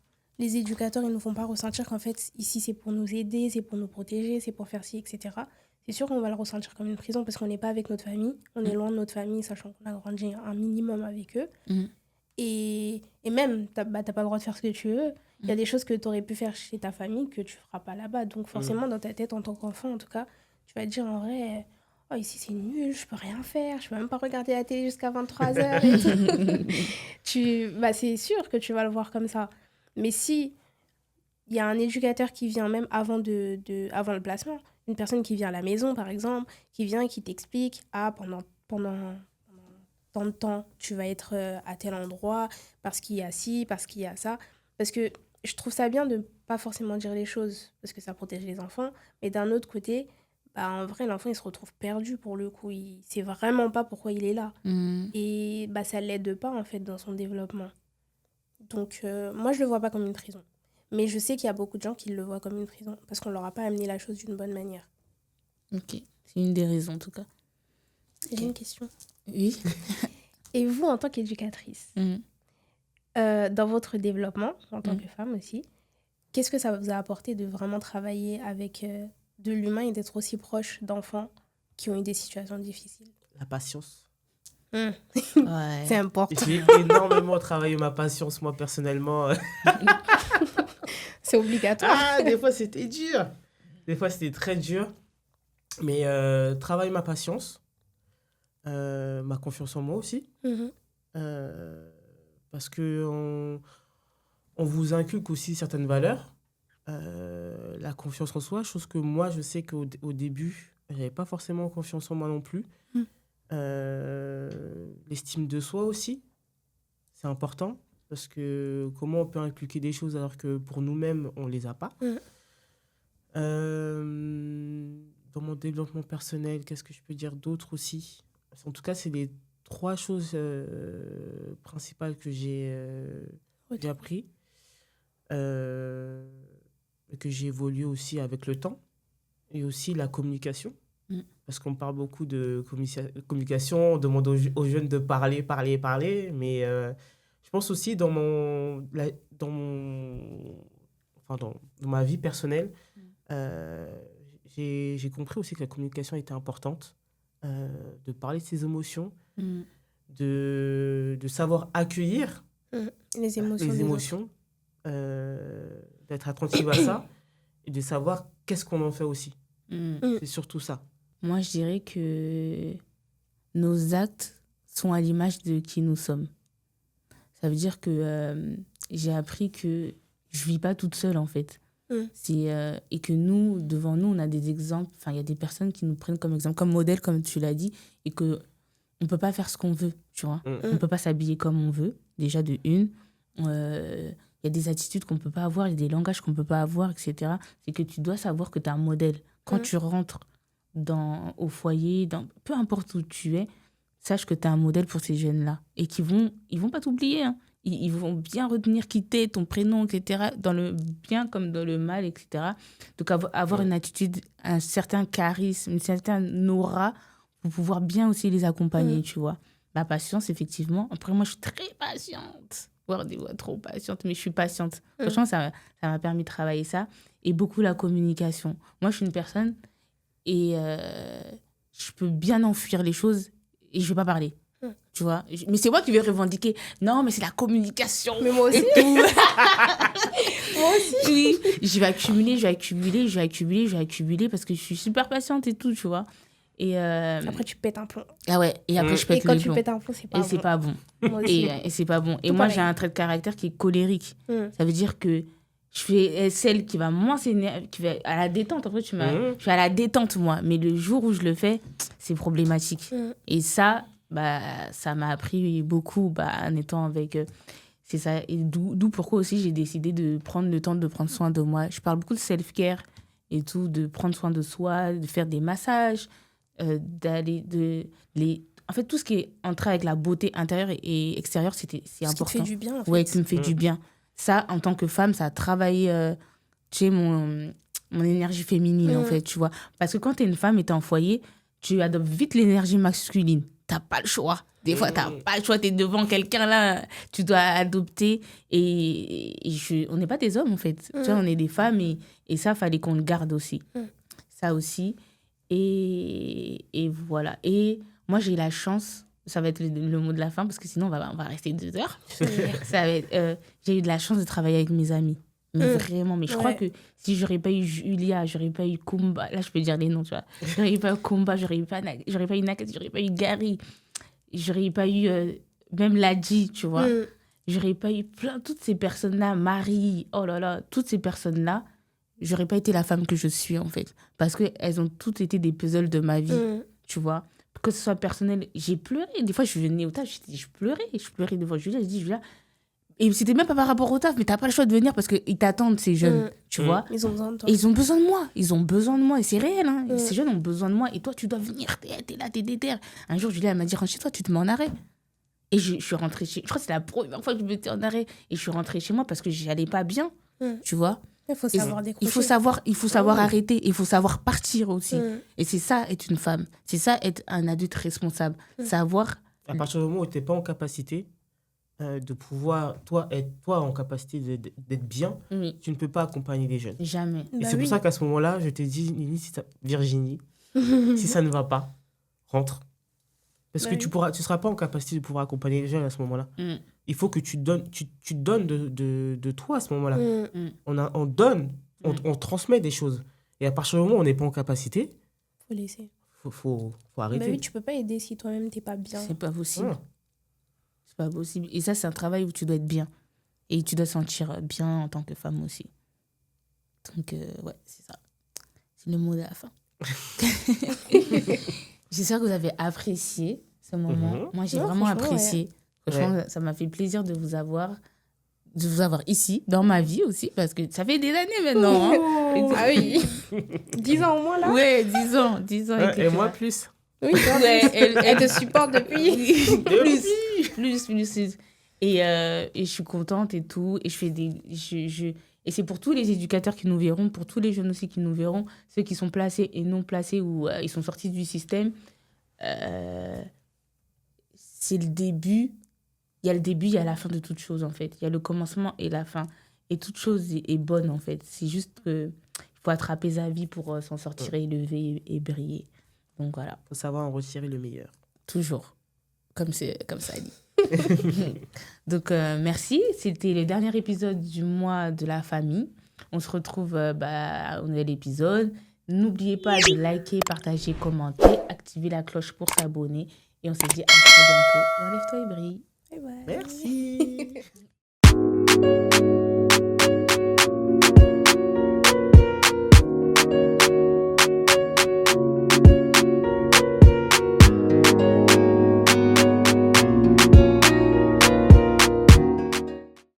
les éducateurs, ils ne nous font pas ressentir qu'en fait, ici, c'est pour nous aider, c'est pour nous protéger, c'est pour faire ci, etc. C'est sûr qu'on va le ressentir comme une prison parce qu'on n'est pas avec notre famille. On est loin de notre famille, sachant qu'on a grandi un minimum avec eux. Et même, tu n'as pas le droit de faire ce que tu veux. Il y a des choses que tu aurais pu faire chez ta famille que tu ne feras pas là-bas. Donc forcément, dans ta tête, en tant qu'enfant, en tout cas, tu vas te dire en vrai, oh, ici c'est nul, je peux rien faire, je peux même pas regarder la télé jusqu'à 23h. C'est sûr que tu vas le voir comme ça. Mais si il y a un éducateur qui vient même avant le placement, une personne qui vient à la maison, par exemple, qui vient et qui t'explique, pendant tant de temps, tu vas être à tel endroit, parce qu'il y a ci, parce qu'il y a ça. Parce que je trouve ça bien de ne pas forcément dire les choses, parce que ça protège les enfants. Mais d'un autre côté, en vrai, l'enfant, il se retrouve perdu pour le coup. Il ne sait vraiment pas pourquoi il est là. Et ça ne l'aide pas, en fait, dans son développement. Donc, moi, je ne le vois pas comme une prison. Mais je sais qu'il y a beaucoup de gens qui le voient comme une prison, parce qu'on ne leur a pas amené la chose d'une bonne manière. Ok, c'est une des raisons, en tout cas. J'ai une question. Oui. Et vous, en tant qu'éducatrice, dans votre développement, en tant que femme aussi, qu'est-ce que ça vous a apporté de vraiment travailler avec de l'humain et d'être aussi proche d'enfants qui ont eu des situations difficiles? La patience. Ouais. C'est important. J'ai énormément travaillé ma patience, moi, personnellement. C'est obligatoire. Des fois, c'était dur. Des fois, c'était très dur. Mais travailler ma patience, ma confiance en moi aussi. Parce qu'on vous inculque aussi certaines valeurs. La confiance en soi, chose que moi, je sais qu'au début, je n'avais pas forcément confiance en moi non plus. L'estime de soi aussi, c'est important. Parce que comment on peut inculquer des choses alors que pour nous-mêmes, on ne les a pas. Dans mon développement personnel, qu'est-ce que je peux dire d'autre aussi? En tout cas, c'est les 3 choses principales que j'ai appris. Que j'ai évolué aussi avec le temps. Et aussi la communication. Parce qu'on parle beaucoup de communication, on demande aux jeunes de parler. Mais je pense aussi dans ma vie personnelle, j'ai compris aussi que la communication était importante, de parler de ses émotions, de savoir accueillir les émotions, d'être attentive à ça et de savoir qu'est-ce qu'on en fait aussi. C'est surtout ça. Moi, je dirais que nos actes sont à l'image de qui nous sommes. Ça veut dire que j'ai appris que je ne vis pas toute seule, en fait. Et que nous, devant nous, on a des exemples. Enfin, il y a des personnes qui nous prennent comme exemple, comme modèle, comme tu l'as dit, et qu'on ne peut pas faire ce qu'on veut, tu vois. On ne peut pas s'habiller comme on veut, déjà de une. Il y a des attitudes qu'on ne peut pas avoir, il y a des langages qu'on ne peut pas avoir, etc. C'est que tu dois savoir que tu as un modèle. Quand tu rentres au foyer, peu importe où tu es, sache que tu es un modèle pour ces jeunes-là et ils vont pas t'oublier. Hein. Ils vont bien retenir qui t'es, ton prénom, etc., dans le bien comme dans le mal, etc. Donc, avoir une attitude, un certain charisme, une certaine aura pour pouvoir bien aussi les accompagner, tu vois. La patience, effectivement. Après, moi, je suis très patiente. Voire des fois trop patiente, mais je suis patiente. Franchement, ça m'a permis de travailler ça. Et beaucoup la communication. Moi, je suis une personne et je peux bien enfuir les choses et je ne vais pas parler. Tu vois, mais c'est moi qui vais revendiquer. Non, mais c'est la communication. Mais moi aussi. Moi aussi. Oui, je vais accumuler parce que je suis super patiente et tout, tu vois. Et après, tu pètes un plomb. Ah ouais, et après, je pète le plomb. Et quand tu pètes un plomb, c'est pas bon. Et c'est pas bon. Moi aussi. Et c'est pas bon. Et Tout moi, pareil. j'ai un trait de caractère qui est colérique. Ça veut dire que je fais celle qui va moins s'énerver, qui va à la détente. Après, je suis à la détente, moi. Mais le jour où je le fais, c'est problématique. Et ça, ça m'a appris beaucoup en étant avec... c'est ça. Et d'où pourquoi aussi j'ai décidé de prendre le temps de prendre soin de moi. Je parle beaucoup de self-care et tout, de prendre soin de soi, de faire des massages, en fait, tout ce qui est entré avec la beauté intérieure et extérieure, c'est important. Ce qui te fait du bien, en fait. Ouais, qui me fait du bien. Ça, en tant que femme, ça a travaillé, tu sais, mon énergie féminine, en fait, tu vois. Parce que quand tu es une femme et tu es en foyer, tu adoptes vite l'énergie masculine. Tu n'as pas le choix. Des fois, tu n'as pas le choix. Tu es devant quelqu'un, là, tu dois adopter. On n'est pas des hommes, en fait. Tu vois, on est des femmes et ça, il fallait qu'on le garde aussi. Ça aussi. Et voilà. Et moi, j'ai la chance, ça va être le mot de la fin, parce que sinon, on va rester 2 heures. Ça va être, j'ai eu de la chance de travailler avec mes amis. Mais vraiment, mais je crois que si j'aurais pas eu Julia, j'aurais pas eu Kumba, là, je peux dire les noms, tu vois. J'aurais pas eu Kumba, j'aurais pas eu Nakati, j'aurais pas eu Gary, j'aurais pas eu même Ladji, tu vois. J'aurais pas eu toutes ces personnes-là, Marie, oh là là, toutes ces personnes-là, j'aurais pas été la femme que je suis, en fait. Parce qu'elles ont toutes été des puzzles de ma vie, tu vois. Que ce soit personnel, j'ai pleuré. Des fois, je venais au taf, je pleurais devant Julia. Je dis, Julia... Et c'était même pas par rapport au taf, mais t'as pas le choix de venir parce qu'ils t'attendent, ces jeunes, tu vois. Ils ont besoin de toi. Et ils ont besoin de moi. Et c'est réel, hein. Ces jeunes ont besoin de moi. Et toi, tu dois venir. T'es là, t'es déter. Un jour, Julia, elle m'a dit, rentre chez toi, tu te mets en arrêt. Et je suis rentrée chez... Je crois que c'est la première fois que je me mettais en arrêt. Et je suis rentrée chez moi parce que j'allais pas bien, tu vois. Il faut savoir décrocher. Il faut savoir arrêter. Il faut savoir partir aussi. Et c'est ça, être une femme. C'est ça, être un adulte responsable. Savoir... À partir du moment où tu n'es pas en capacité de pouvoir, toi, être en capacité d'être bien, tu ne peux pas accompagner les jeunes. Jamais. Et c'est pour ça qu'à ce moment-là, je t'ai dit, Virginie, si ça ne va pas, rentre. Parce que tu ne seras pas en capacité de pouvoir accompagner les jeunes à ce moment-là. Il faut que tu donnes de toi à ce moment-là. On donne, on transmet des choses. Et à partir du moment où on n'est pas en capacité, faut laisser. Faut arrêter. Bah oui, tu peux pas aider si toi-même t'es pas bien. C'est pas possible. C'est pas possible. Et ça, c'est un travail où tu dois être bien. Et tu dois te sentir bien en tant que femme aussi. Donc, ouais, c'est ça. C'est le mot de la fin. J'espère que vous avez apprécié ce moment. Moi, j'ai vraiment apprécié. Ouais. Franchement, ça m'a fait plaisir de vous avoir ici, dans ma vie aussi, parce que ça fait des années maintenant. Oh, ah oui. 10 ans au moins, là. Ouais, 10 ans. Et moi, plus. Oui, elle te supporte depuis. plus. Et je suis contente et tout. Et je fais et c'est pour tous les éducateurs qui nous verront, pour tous les jeunes aussi qui nous verront, ceux qui sont placés et non placés ou ils sont sortis du système. C'est le début. Il y a le début, il y a la fin de toute chose, en fait. Il y a le commencement et la fin. Et toute chose est bonne, en fait. C'est juste qu'il faut attraper sa vie pour s'en sortir et lever et briller. Donc, voilà. Il faut savoir en retirer le meilleur. Toujours. Comme ça dit. Donc, merci. C'était le dernier épisode du mois de la famille. On se retrouve au nouvel épisode. N'oubliez pas de liker, partager, commenter, activer la cloche pour s'abonner. Et on se dit à très bientôt. Relève-toi et brille. Bye bye. Merci.